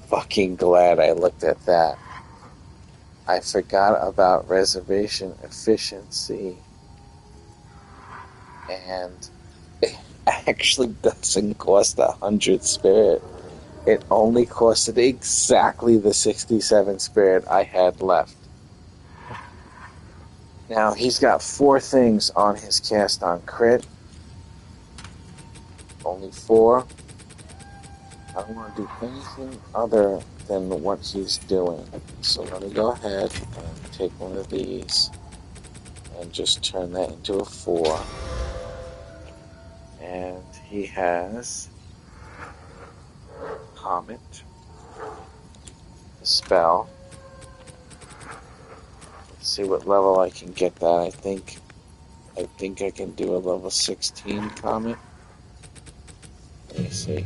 fucking glad I looked at that. I forgot about reservation efficiency. And it actually doesn't cost 100 spirit. It only costed exactly the 67 spirit I had left. Now, he's got 4 things on his cast on crit. Only 4. I don't want to do anything other than what he's doing. So let me go ahead and take one of these and just turn that into a 4. And he has Comet, a spell. Let's see what level I can get that. I think I can do a level 16 Comet. Let me see.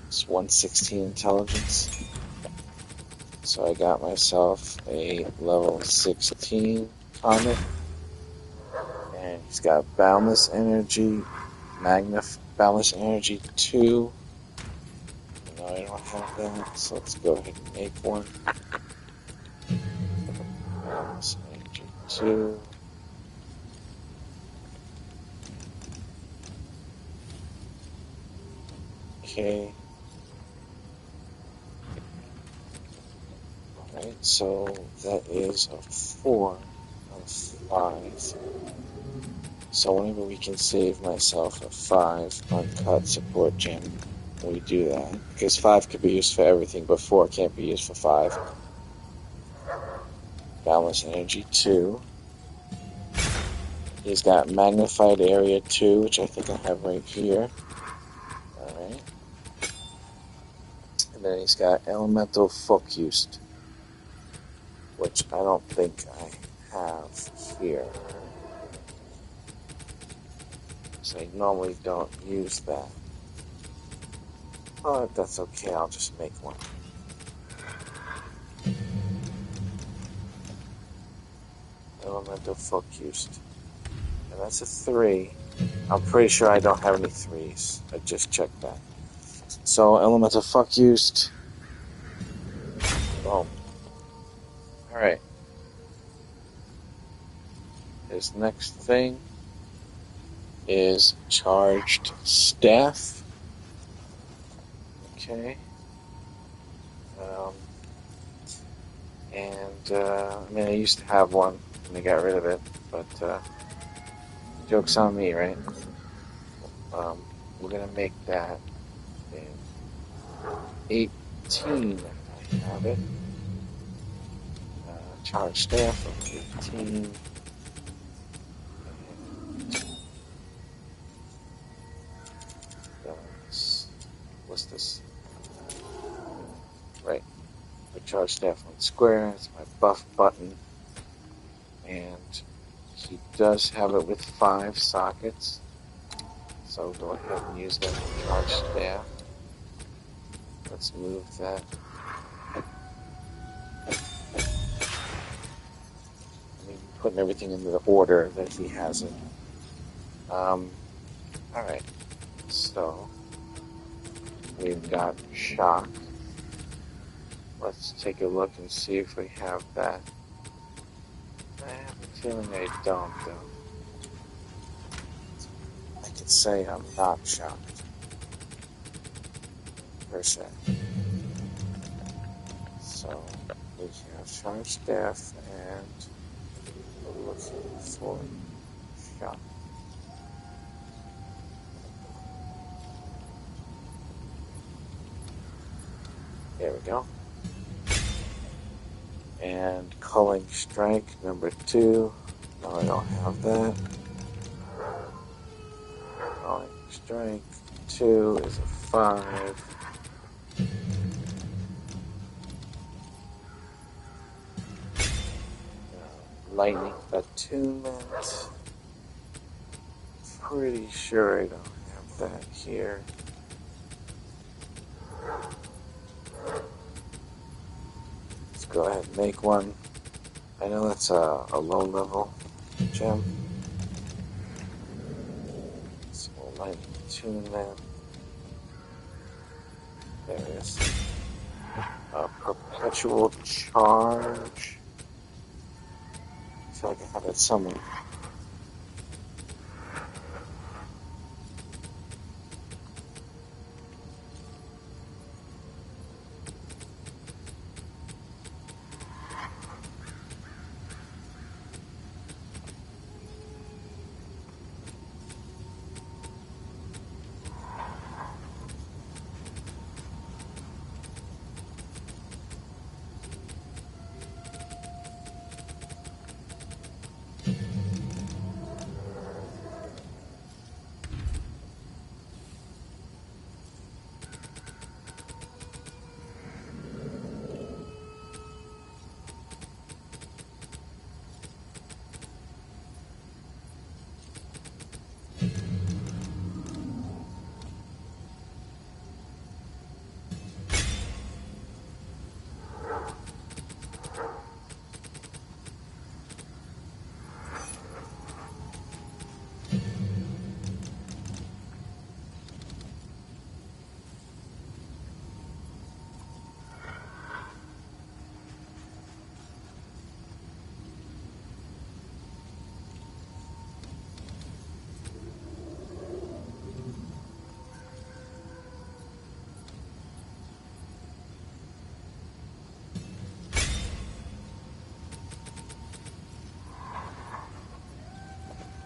It's 116 intelligence. So I got myself a level 16 Comet. And he's got Boundless Energy, Boundless Energy 2. No, I don't have that, so let's go ahead and make one. Boundless Energy 2. Okay. Alright, so that is a 4 of 5. So whenever we can save myself a 5 uncut support gem, we do that. Because 5 could be used for everything, but 4 can't be used for 5. Boundless Energy 2. He's got Magnified Area 2, which I think I have right here. Alright. And then he's got Elemental Focused, which I don't think I have here. So I normally don't use that. But that's okay, I'll just make one. Elemental Focused. And that's a 3. I'm pretty sure I don't have any 3s. I just checked that. So, Elemental Focused. Boom. Alright. His next thing is Charged Staff. Okay. I mean, I used to have one, and I got rid of it, but, joke's on me, right? We're gonna make that in 18. I have it. Charge staff of 18. What's this? Right. The charge staff on square. It's my buff button. And he does have it with 5 sockets. So go ahead and use that charge staff. Let's move that. I'm putting everything in the order that he has it. Alright. So we've got Shock. Let's take a look and see if we have that. I have a feeling I don't, though. I could say I'm not shocked, per se. So, we have Charge Staff, and we're looking for Shock. There we go. And Culling Strike number 2. No, I don't have that. Culling Strike 2 is a 5. Lightning Attunement. Pretty sure I don't have that here. Go ahead and make one. I know that's a low level gem. So we'll lightning tune that. There it is. A perpetual charge. I feel like I have it somewhere.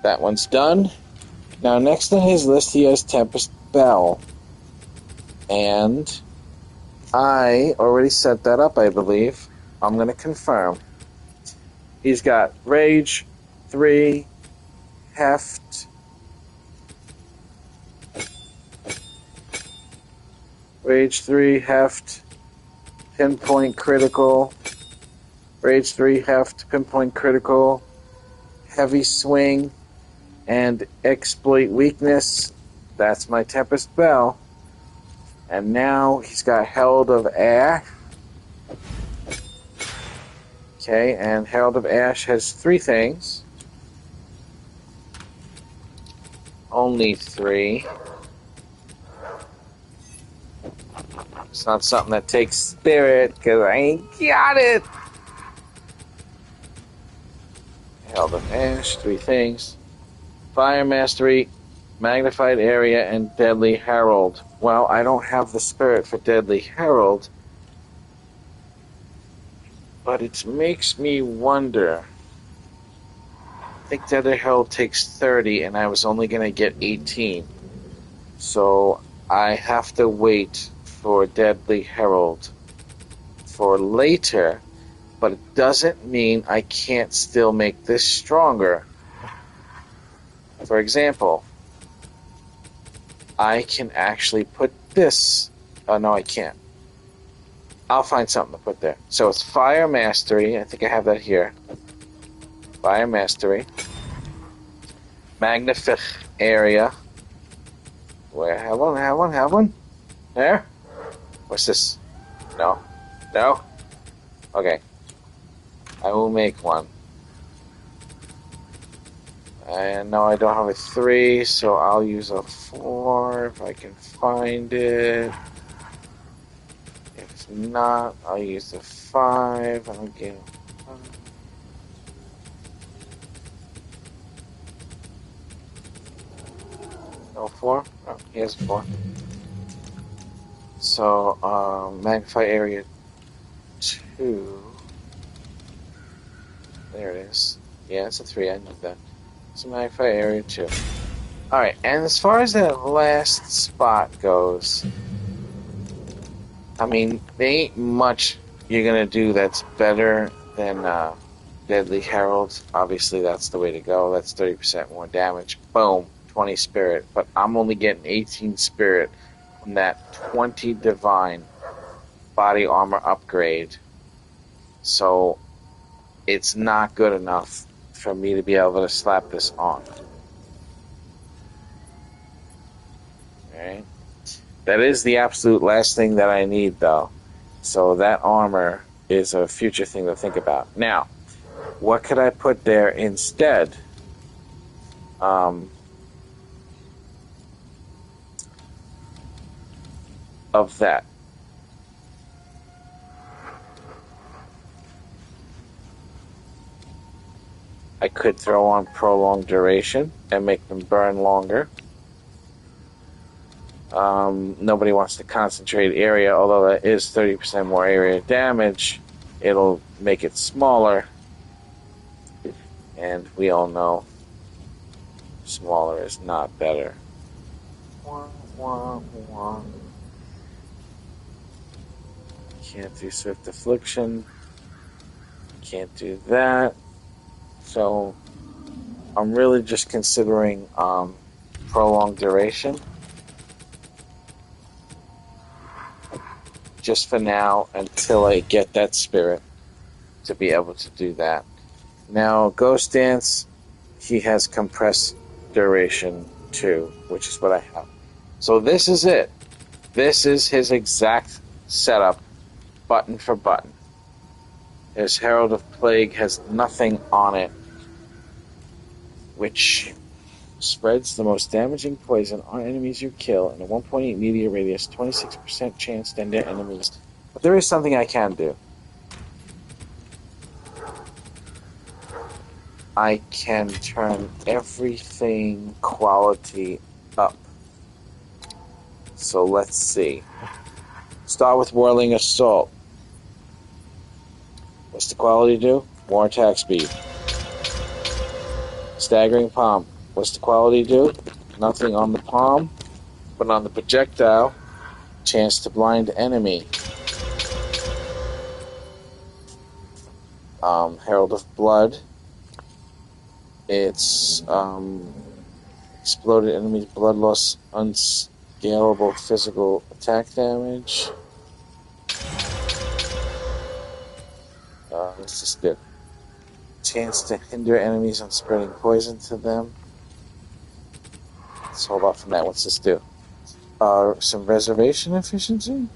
That one's done. Now, next on his list, he has Tempest Bell. And I already set that up, I believe. I'm going to confirm. He's got Rage, 3, Heft, Rage 3, Heft, Pinpoint Critical, Rage 3, Heft, Pinpoint Critical, Heavy Swing, and Exploit Weakness. That's my Tempest Bell. And now he's got Herald of Ash. Okay, and Herald of Ash has 3 things. Only 3. It's not something that takes spirit, because I ain't got it. Herald of Ash, 3 things. Fire Mastery, Magnified Area, and Deadly Herald. Well, I don't have the spirit for Deadly Herald, but it makes me wonder. I think Deadly Herald takes 30, and I was only going to get 18. So I have to wait for Deadly Herald for later, but it doesn't mean I can't still make this stronger. For example, I can actually put this... Oh, no, I can't. I'll find something to put there. So it's Fire Mastery. I think I have that here. Fire Mastery. Magnific Area. Where? Have one. There? What's this? No? Okay. I will make one. And no, I don't have a 3, so I'll use a 4 if I can find it. If it's not, I'll use the 5. I'll get it. No 4? Oh, he has 4. So, Magnify Area 2. There it is. Yeah, it's a 3, I know that. So Magnify Area 2. Alright, and as far as that last spot goes, I mean, there ain't much you're gonna do that's better than Deadly Herald. Obviously, that's the way to go. That's 30% more damage. Boom, 20 spirit. But I'm only getting 18 spirit from that 20 divine body armor upgrade. So, it's not good enough for me to be able to slap this on. Alright. That is the absolute last thing that I need, though. So that armor is a future thing to think about. Now, what could I put there instead? Of that. I could throw on prolonged duration and make them burn longer. Nobody wants to concentrate area, although that is 30% more area damage. It'll make it smaller. And we all know smaller is not better. Wah, wah, wah. Can't do Swift Affliction. Can't do that. So I'm really just considering prolonged duration. Just for now, until I get that spirit to be able to do that. Now, Ghost Dance, he has compressed duration too, which is what I have. So this is it. This is his exact setup, button for button. His Herald of Plague has nothing on it, which spreads the most damaging poison on enemies you kill in a 1.8 meter radius, 26% chance to end their enemies. But there is something I can do. I can turn everything quality up. So let's see. Start with Whirling Assault. What's the quality do? More attack speed. Staggering Palm. What's the quality do? Nothing on the palm, but on the projectile, chance to blind enemy. Herald of Blood. It's exploded enemy's blood loss, unscalable physical attack damage. What's this do? Chance to hinder enemies on spreading poison to them. Let's hold off from that. What's this do? Some reservation efficiency?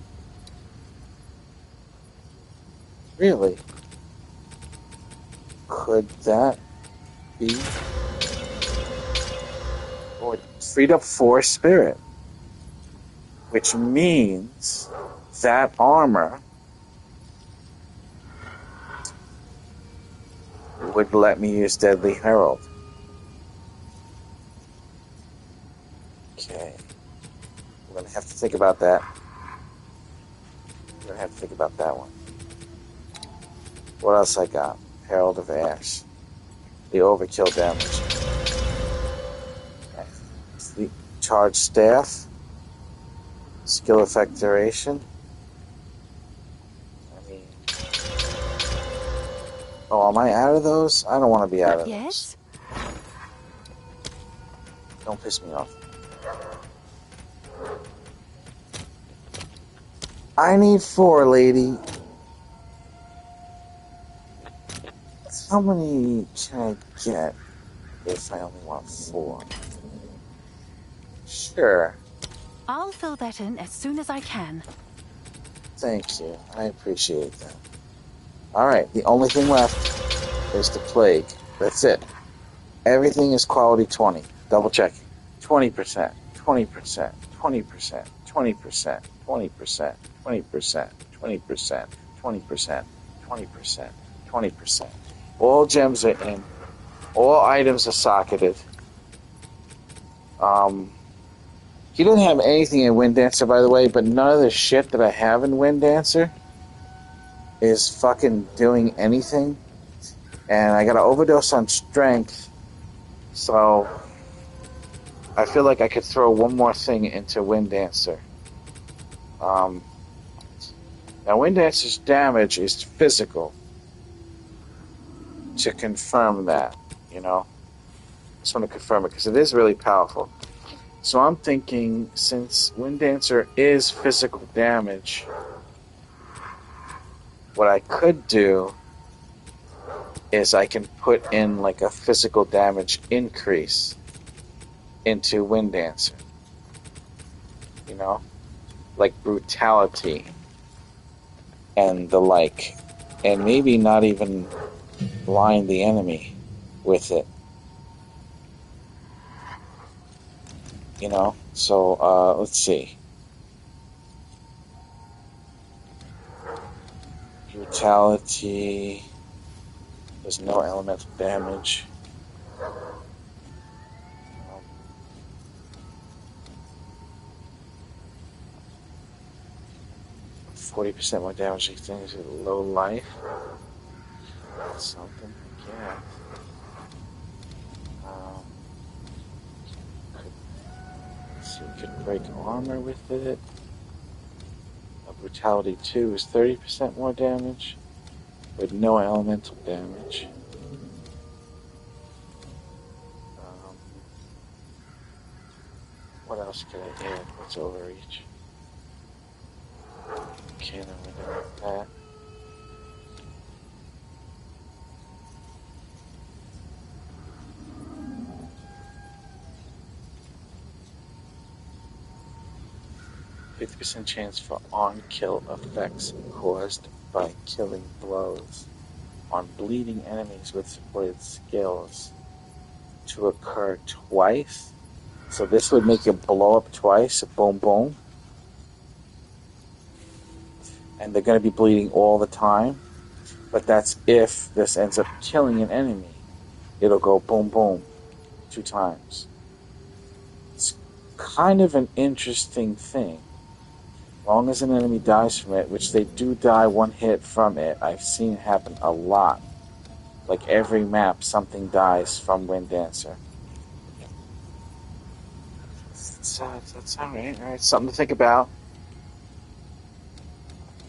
Really? Could that be? Oh, it freed up 4 spirit. Which means that armor would let me use Deadly Herald. Okay. We're going to have to think about that. We're going to have to think about that one. What else I got? Herald of Ash. The overkill damage. Okay. The charged staff. Skill effect duration. Oh, am I out of those? I don't want to be out of Yes? those. Don't piss me off. I need 4, lady. How many can I get if I only want 4? Sure. I'll fill that in as soon as I can. Thank you. I appreciate that. Alright, the only thing left is the Plague. That's it. Everything is quality 20. Double check. 20%, 20%, 20%, 20%, 20%, 20%, 20%, 20%, 20%, 20%. All gems are in. All items are socketed. He didn't have anything in Wind Dancer, by the way, but none of the shit that I have in Wind Dancer is fucking doing anything. And I got an overdose on strength, so I feel like I could throw one more thing into Wind Dancer. Now, Wind Dancer's damage is physical. To confirm that, you know? I just want to confirm it, because it is really powerful. So I'm thinking, since Wind Dancer is physical damage, what I could do is I can put in like a physical damage increase into Wind Dancer. You know? Like brutality and the like. And maybe not even blind the enemy with it. You know? So, let's see. Brutality. There's no elemental damage. %40 more damage to things with low life. That's something, I guess. Let's see, we could break armor with it. Brutality 2 is 30% more damage, with no elemental damage. What else could I add? What's overreach? Okay, then we're done with that. %50 chance for on-kill effects caused by killing blows on bleeding enemies with supported skills to occur twice. So this would make you blow up twice, boom, boom. And they're going to be bleeding all the time. But that's if this ends up killing an enemy. It'll go boom, boom 2 times. It's kind of an interesting thing. As long as an enemy dies from it, which they do die 1 hit from it, I've seen it happen a lot. Like every map, something dies from Wind Dancer. That's alright. Alright, something to think about.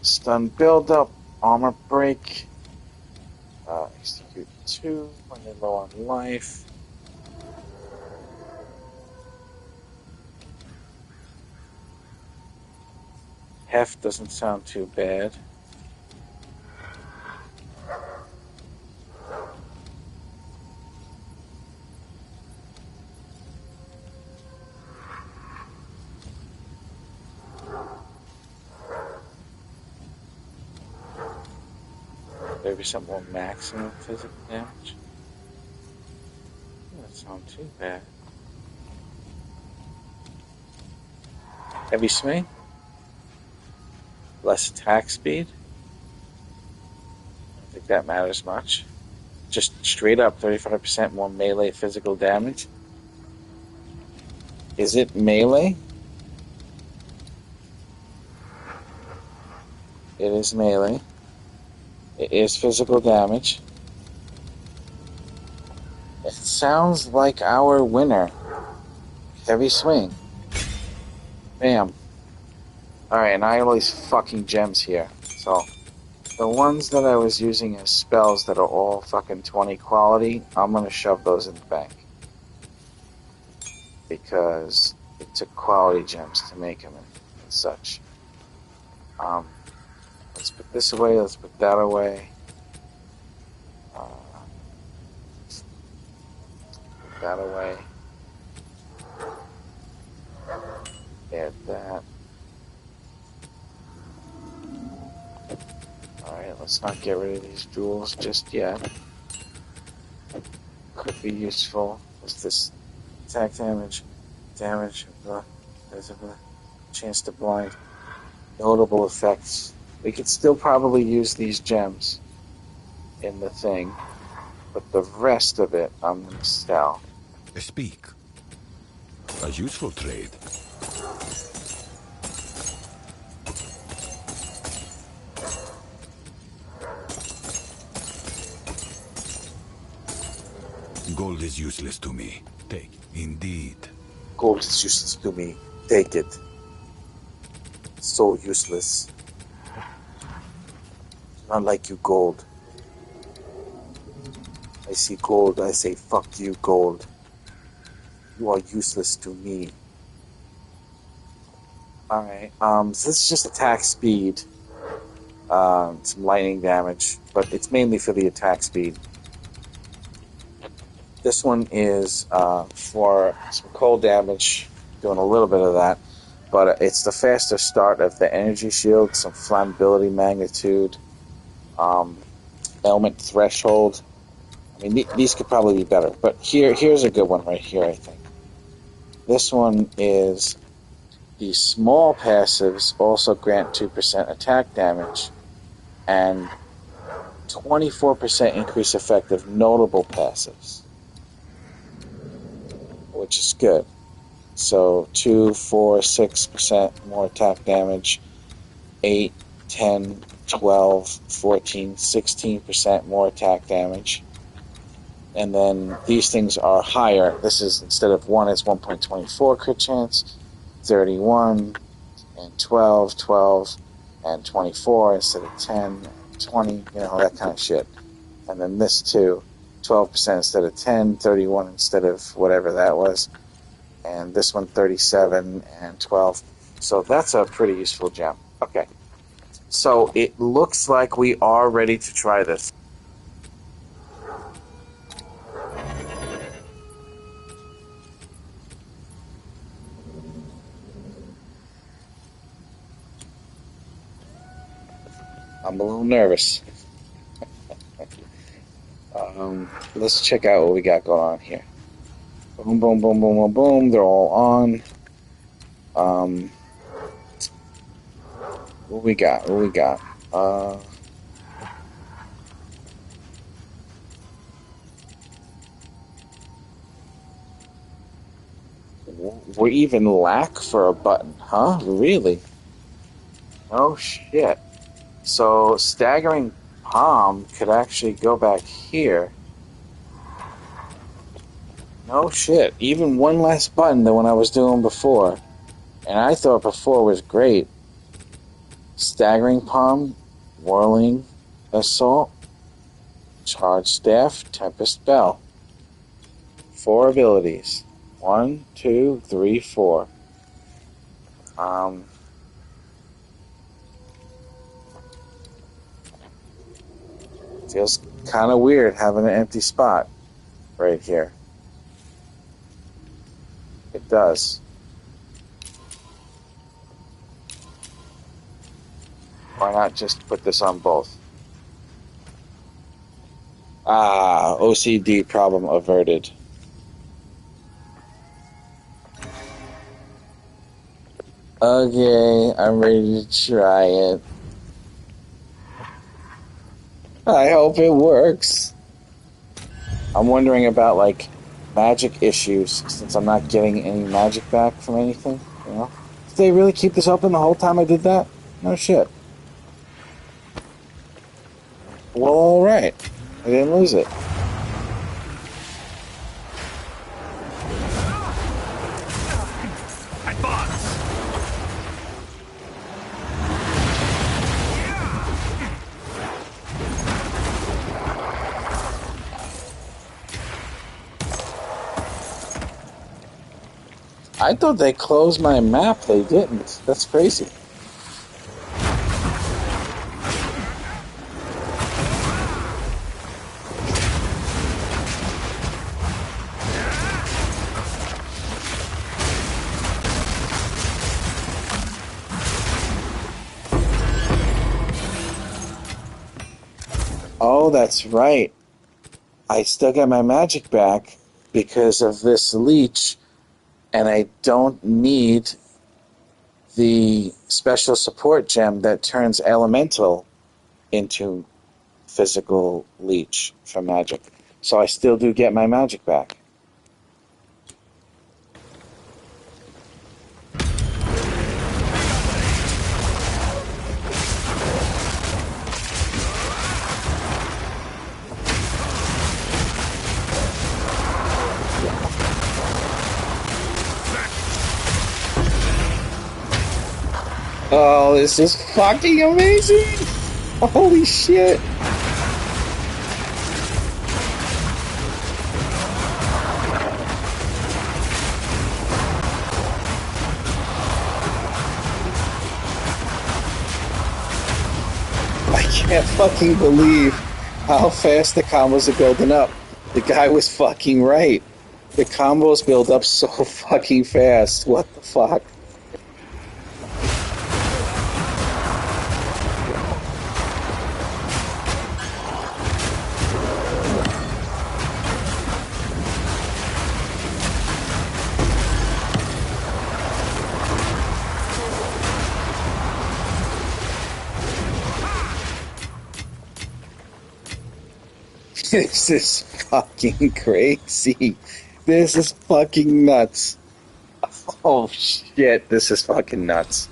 Stun build-up, armor break, execute 2 when they're low on life. Heft doesn't sound too bad. Maybe some more maximum physical damage. Doesn't sound too bad. Heavy swing. Less attack speed. I don't think that matters much. Just straight up 35% more melee physical damage. Is it melee? It is melee. It is physical damage. It sounds like our winner. Heavy swing. Bam. Alright, and I have all these fucking gems here. So, the ones that I was using as spells that are all fucking 20 quality, I'm gonna shove those in the bank. Because it took quality gems to make them and such. Let's put this away, let's put that away. Put that away. Add that. Alright, let's not get rid of these jewels just yet. Could be useful. What's this? Attack damage. Damage. There's a chance to blind. Notable effects. We could still probably use these gems in the thing, but the rest of it I'm going to sell. Speak. A useful trade. Gold is useless to me. Take. Indeed. Gold is useless to me. Take it. So useless. Not like you, gold. I see gold, I say, fuck you, gold. You are useless to me. Alright, so this is just attack speed. Some lightning damage, but it's mainly for the attack speed. This one is for some cold damage, doing a little bit of that, but it's the faster start of the energy shield, some flammability magnitude, ailment threshold. I mean, these could probably be better, but here's a good one right here, I think. This one is the small passives also grant 2% attack damage and 24% increase effect of notable passives. which is good. So 2, 4, 6% more attack damage, 8, 10, 12, 14, 16% more attack damage. And then these things are higher. This is, instead of 1, it's 1.24 crit chance, 31, and 12, 12, and 24 instead of 10, 20, that kind of shit. And then this too, 12% instead of 10, 31 instead of whatever that was. And this one, 37 and 12. So that's a pretty useful gem. Okay. So it looks like we are ready to try this. I'm a little nervous. Let's check out what we got going on here. Boom, boom, boom, boom, boom, boom. They're all on. What we got? We even lack for a button, huh? Really? Oh shit. So staggering palm could actually go back here. No shit. Even one less button than what I was doing before. And I thought before was great. Staggering palm, whirling assault, charge staff, tempest bell. 4 abilities. 1, 2, 3, 4. Feels kind of weird having an empty spot right here. It does. Why not just put this on both? OCD problem averted. Okay, I'm ready to try it. I hope it works. I'm wondering about, like, magic issues, since I'm not getting any magic back from anything, Did they really keep this open the whole time I did that? No shit. Well, alright. I didn't lose it. I thought they closed my map. They didn't. That's crazy. Oh, that's right. I still got my magic back because of this leech, and I don't need the special support gem that turns elemental into physical leech for magic. So I still do get my magic back. Oh, this is fucking amazing! Holy shit! I can't fucking believe how fast the combos are building up. The guy was fucking right. The combos build up so fucking fast. What the fuck? This is fucking crazy. This is fucking nuts. Oh shit, this is fucking nuts.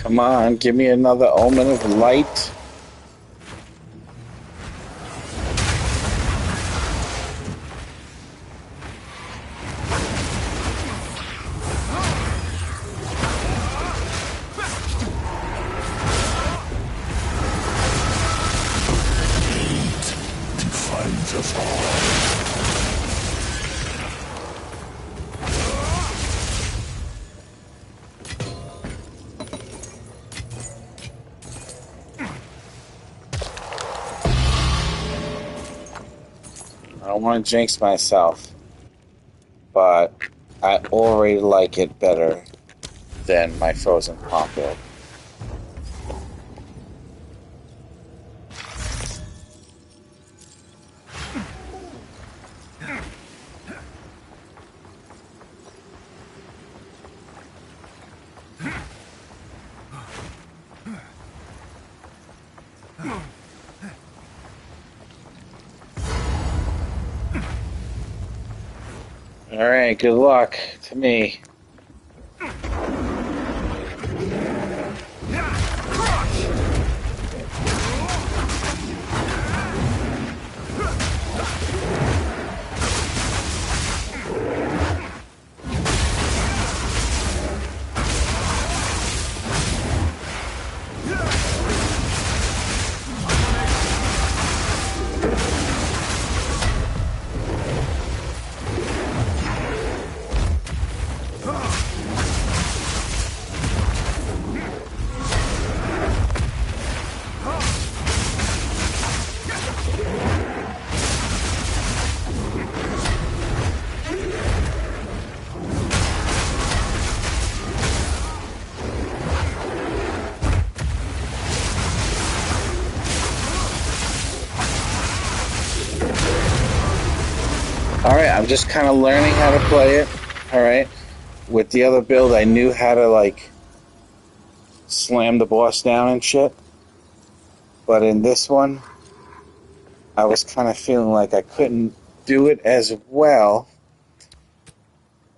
Come on, give me another omen of light. I don't want to jinx myself, but I already like it better than my frozen palm build. Alright, good luck to me. Alright, I'm just kind of learning how to play it. Alright. With the other build, I knew how to, like, slam the boss down and shit. But in this one, I was kind of feeling like I couldn't do it as well.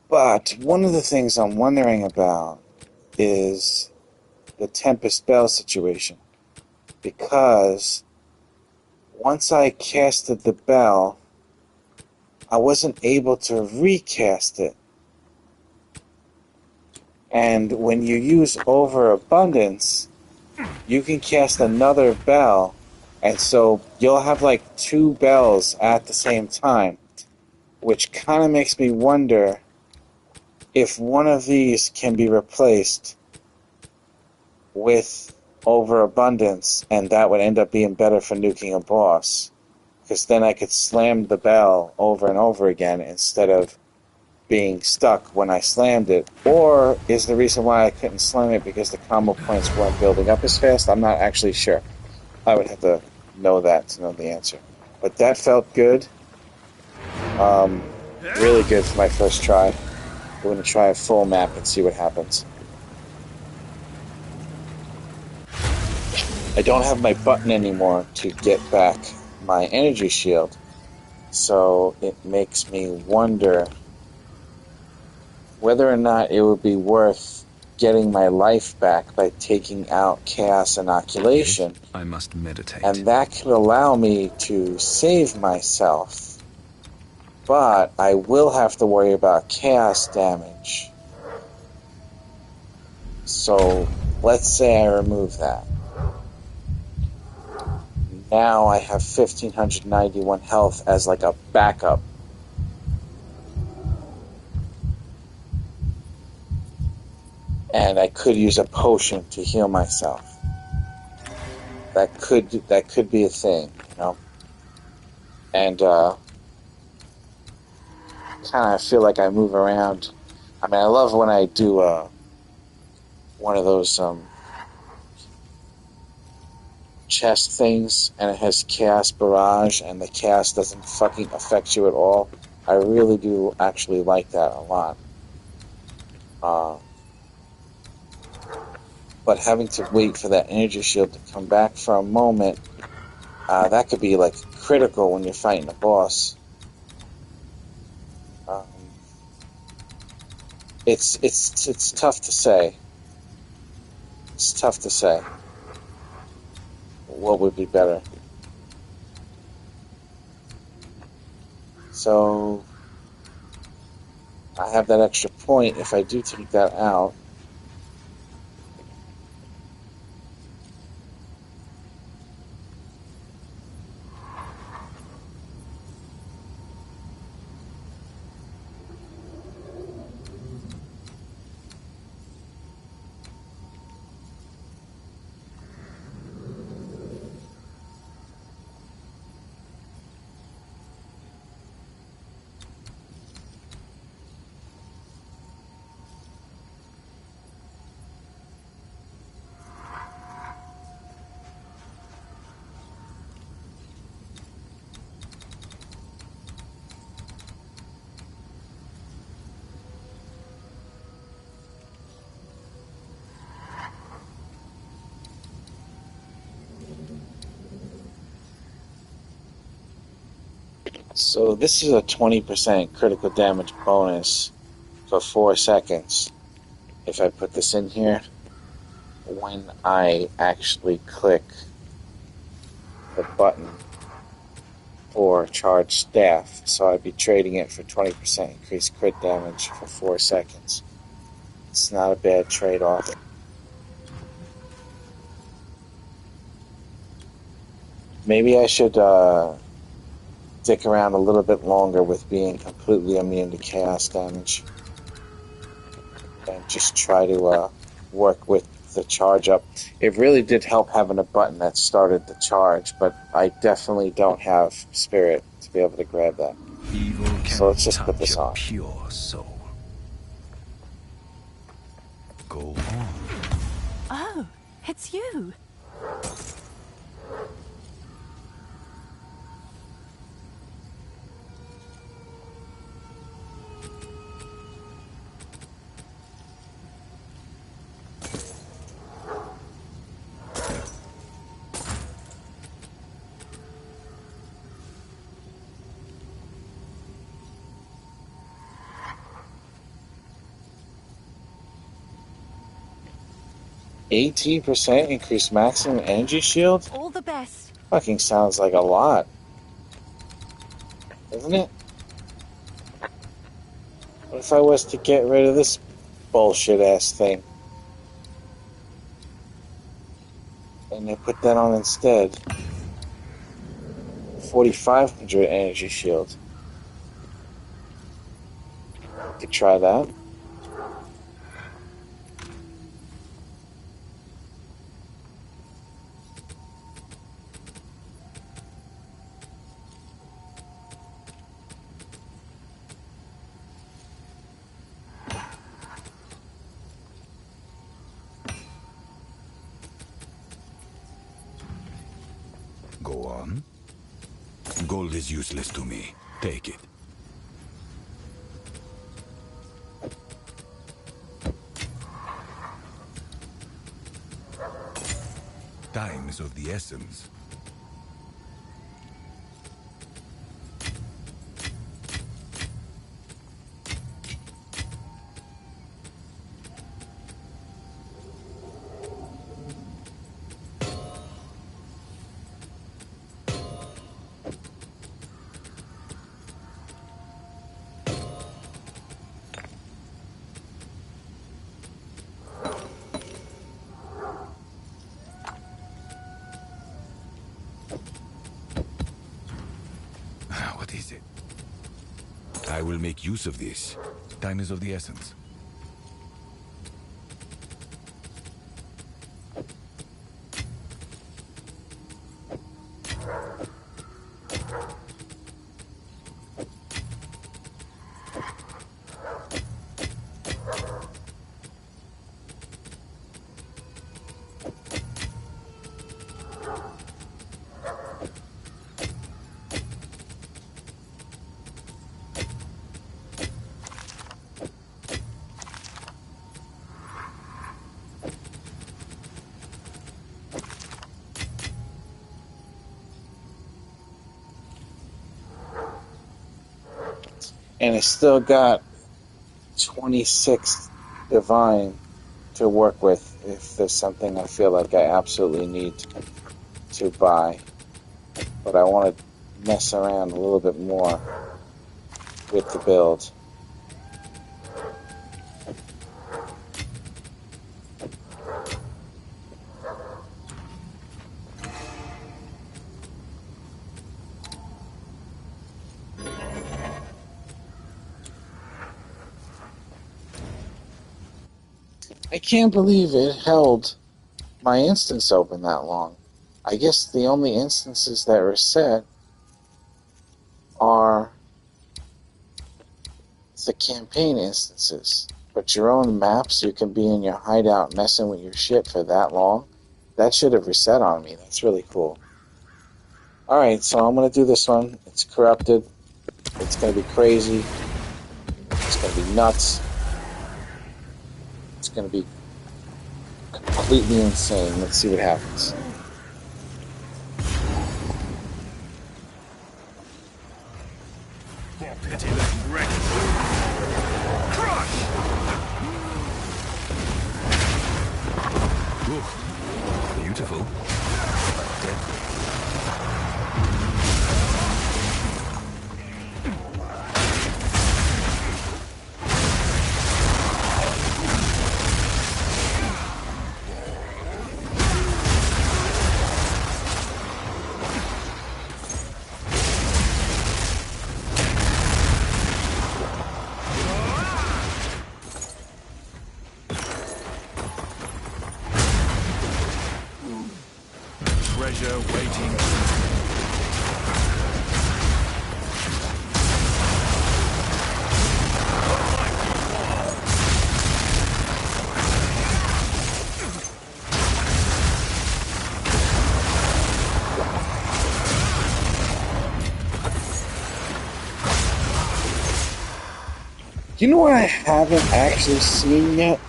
But one of the things I'm wondering about is the Tempest Bell situation. Because once I casted the bell, I wasn't able to recast it. And when you use overabundance, you can cast another bell, and so you'll have like 2 bells at the same time, which kind of makes me wonder if one of these can be replaced with overabundance, and that would end up being better for nuking a boss, because then I could slam the bell over and over again instead of being stuck when I slammed it. Or is the reason why I couldn't slam it because the combo points weren't building up as fast? I'm not actually sure. I would have to know that to know the answer. But that felt good. Really good for my first try. I'm going to try a full map and see what happens. I don't have my button anymore to get back my energy shield, so it makes me wonder whether or not it would be worth getting my life back by taking out chaos inoculation. I must meditate. And that could allow me to save myself, but I will have to worry about chaos damage. So let's say I remove that. Now I have 1,591 health as like a backup. And I could use a potion to heal myself. That could be a thing, you know. And kind of feel like I move around. I mean, I love when I do one of those chest things, and it has chaos barrage, and the chaos doesn't fucking affect you at all. I really do actually like that a lot. But having to wait for that energy shield to come back for a moment, that could be like critical when you're fighting a boss. It's tough to say. It's tough to say what would be better. So I have that extra point if I do take that out. So this is a 20% critical damage bonus for 4 seconds. If I put this in here, when I actually click the button for charge staff, so I'd be trading it for 20% increased crit damage for 4 seconds. It's not a bad trade-off. Maybe I should stick around a little bit longer with being completely immune to chaos damage. And just try to work with the charge up. It really did help having a button that started the charge, but I definitely don't have spirit to be able to grab that. Evil So let's cannot just put touch this a on. pure soul. Go on. Oh, it's you. %18 increased maximum energy shield? All the best. Fucking sounds like a lot. Doesn't it? What if I was to get rid of this bullshit ass thing? And they put that on instead. 4,500 energy shield. Could try that. Go on. Gold is useless to me. Take it. Time is of the essence. What is it? I will make use of this. Time is of the essence. And I still got 26 divine to work with if there's something I feel like I absolutely need to buy. But I want to mess around a little bit more with the build. I can't believe it held my instance open that long. I guess the only instances that are set are the campaign instances. But your own maps, you can be in your hideout messing with your shit for that long. That should have reset on me. That's really cool. Alright, so I'm going to do this one. It's corrupted. It's going to be crazy. It's going to be nuts. It's going to be completely insane. Let's see what happens. Ooh, beautiful. You know what I haven't actually seen yet?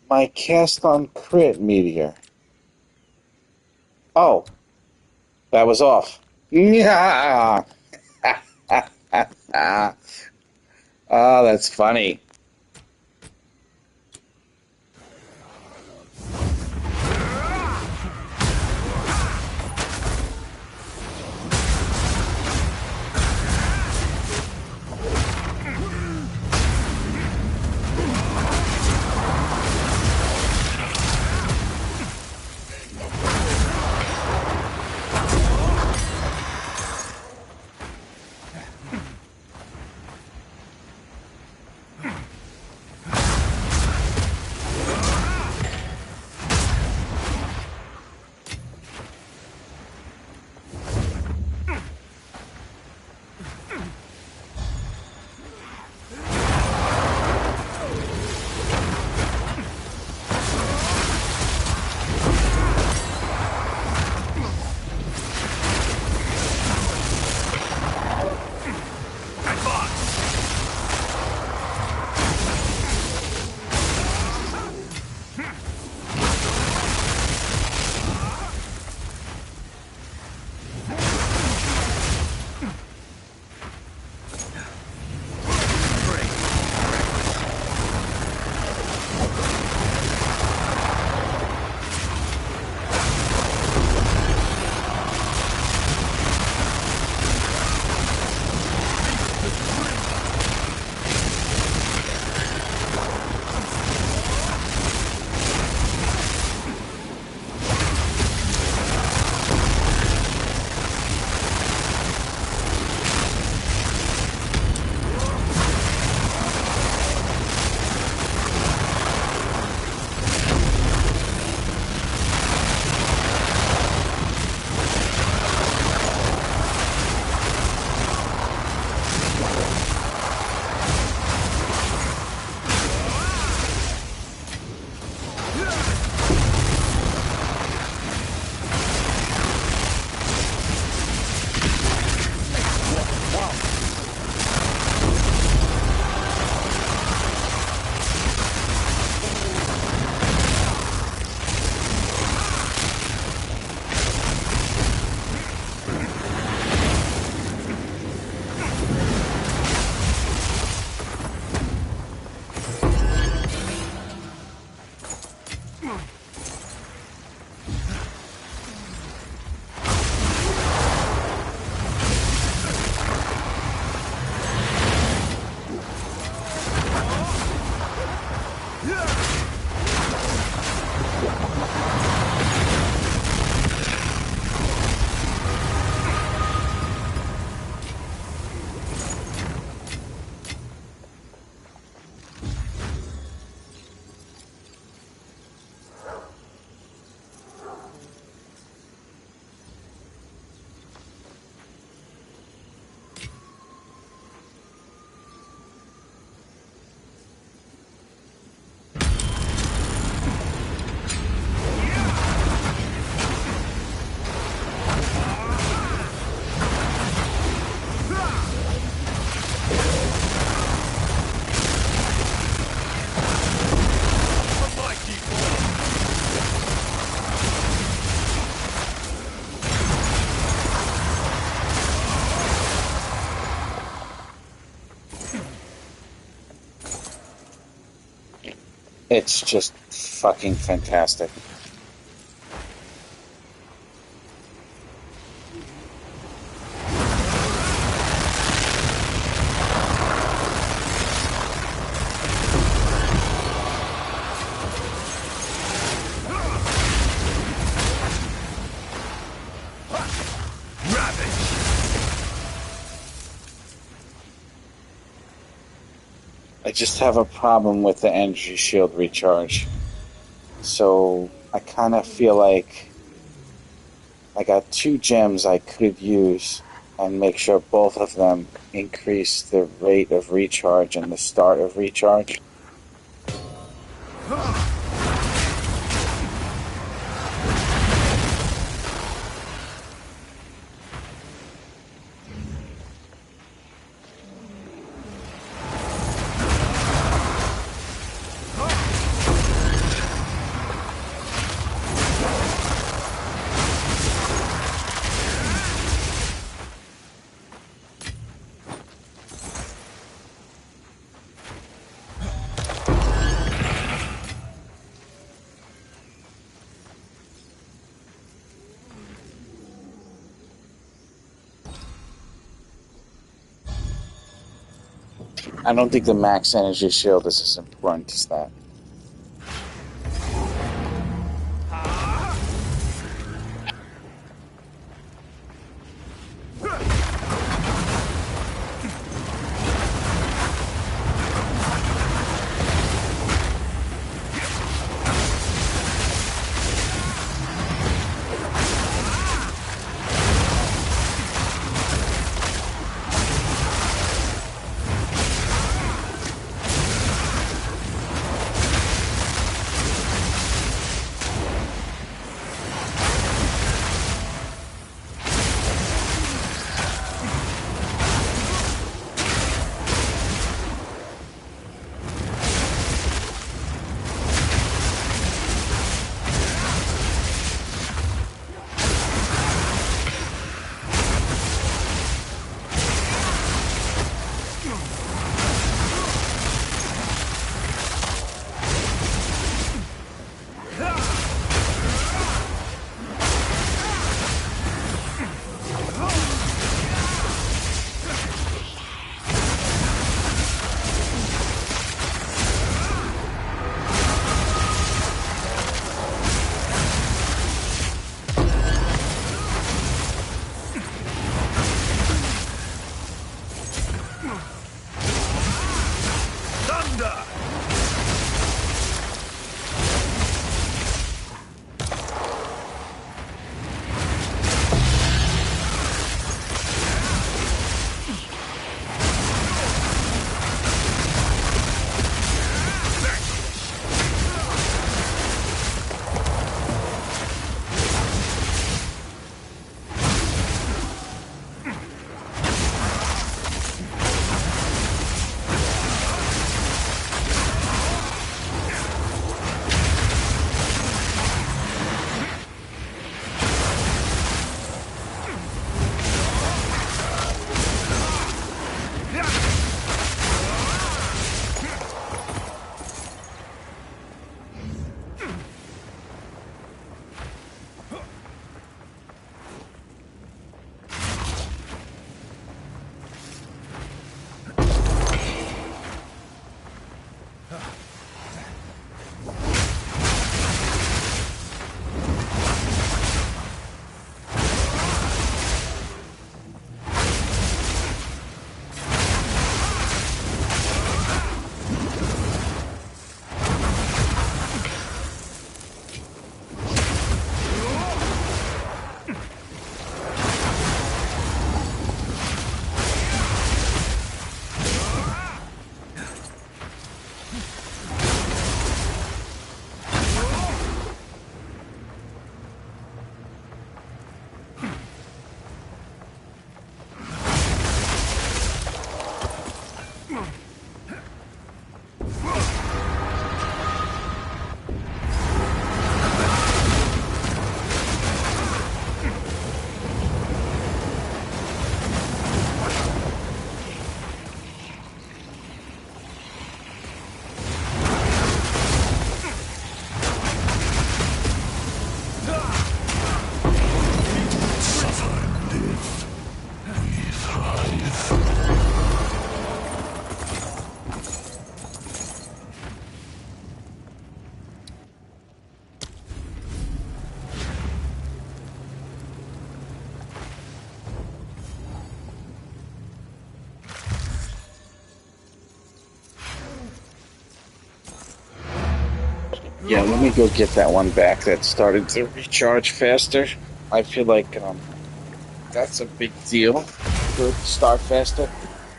My cast on crit meteor. Oh, that was off. Yeah. Oh, that's funny. It's just fucking fantastic. I just have a problem with the energy shield recharge. So I kind of feel like I got 2 gems I could use and make sure both of them increase the rate of recharge and the start of recharge. I don't think the max energy shield is as important as that. Yeah, let me go get that one back that started to recharge faster. I feel like that's a big deal to start faster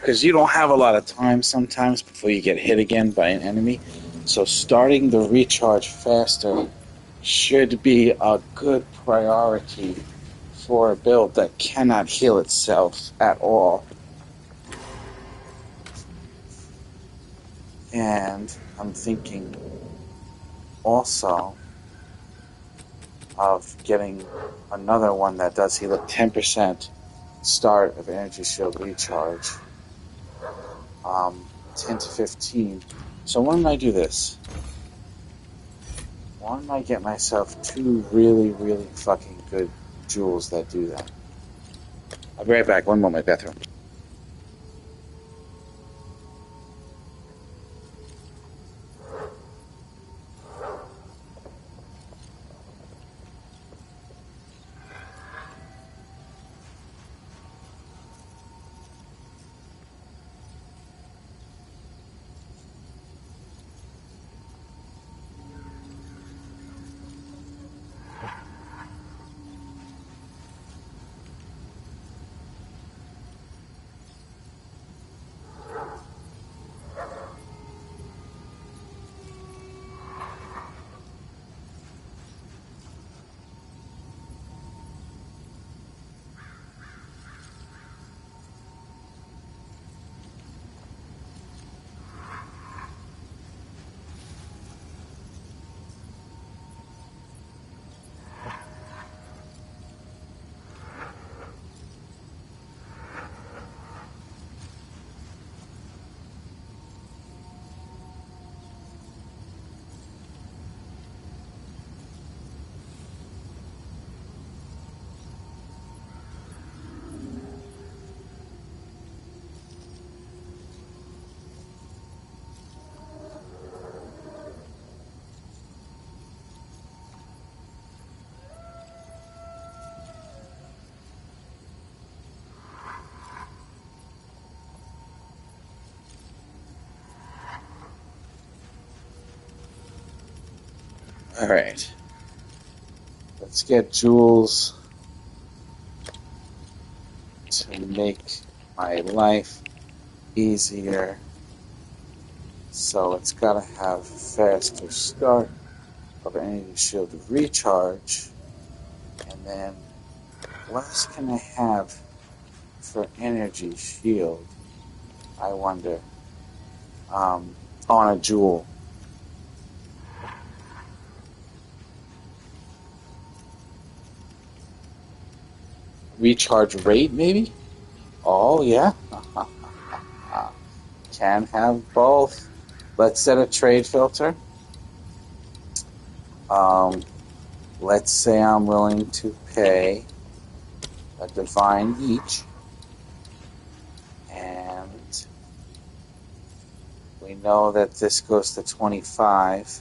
because you don't have a lot of time sometimes before you get hit again by an enemy. So starting the recharge faster should be a good priority for a build that cannot heal itself at all. And I'm thinking also of getting another one that does heal at 10% start of energy shield recharge, 10 to 15. So why don't I do this? Why don't I get myself two really, really fucking good jewels that do that? I'll be right back. One moment, bathroom. Alright. Let's get jewels to make my life easier. So it's gotta have faster start of energy shield recharge. And then what else can I have for energy shield? I wonder. On a jewel. Recharge rate, maybe? Oh, yeah. Can have both. Let's set a trade filter. Let's say I'm willing to pay a divine each. And we know that this goes to 25.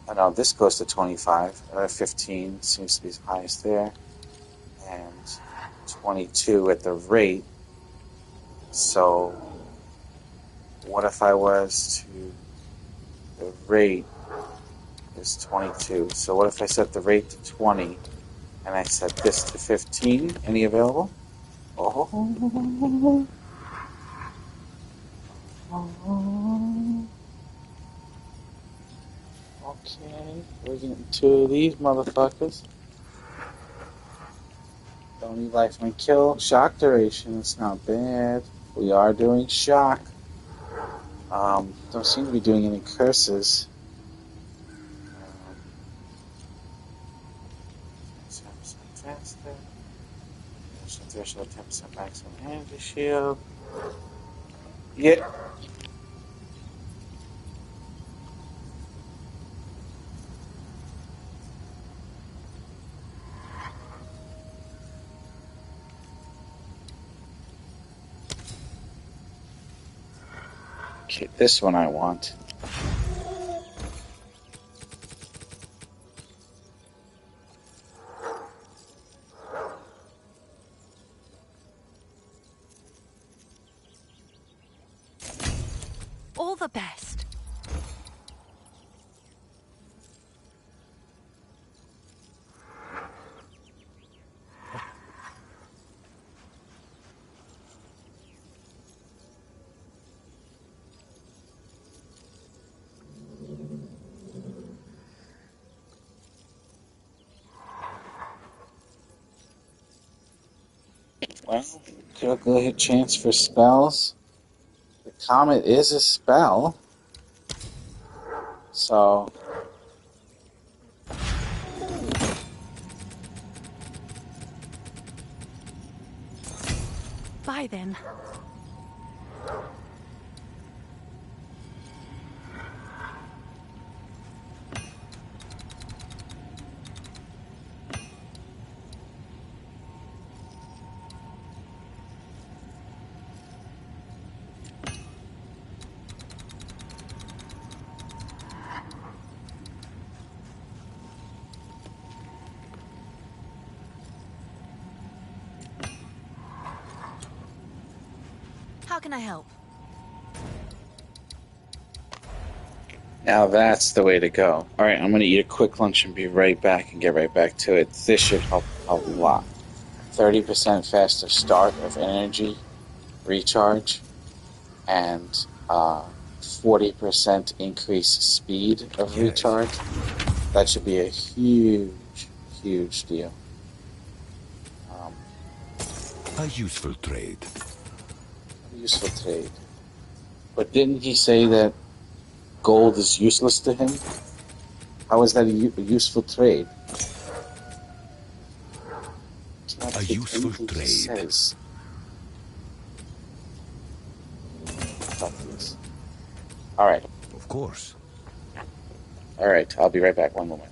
Oh, no, this goes to 25. 15 seems to be the highest there. And 22 at the rate. So what if I was to... The rate is 22. So what if I set the rate to 20 and I set this to 15? Any available? Oh. Okay, we're getting two of these motherfuckers. Don't need lifeline kill. Shock duration, it's not bad. We are doing shock. Don't seem to be doing any curses. 10% faster. Threshold 10% maximum energy shield. Yeah. Okay, this one I want. All the best. Well, calculate chance for spells. The comet is a spell. So... Bye then. How can I help? Now that's the way to go. Alright, I'm going to eat a quick lunch and be right back and get right back to it. This should help a lot. 30% faster start of energy recharge and 40% increased speed of recharge. That should be a huge, huge deal. A useful trade. Useful trade. But didn't he say that gold is useless to him? How is that a useful trade? A useful trade. Alright. Of course. Alright, I'll be right back. One moment.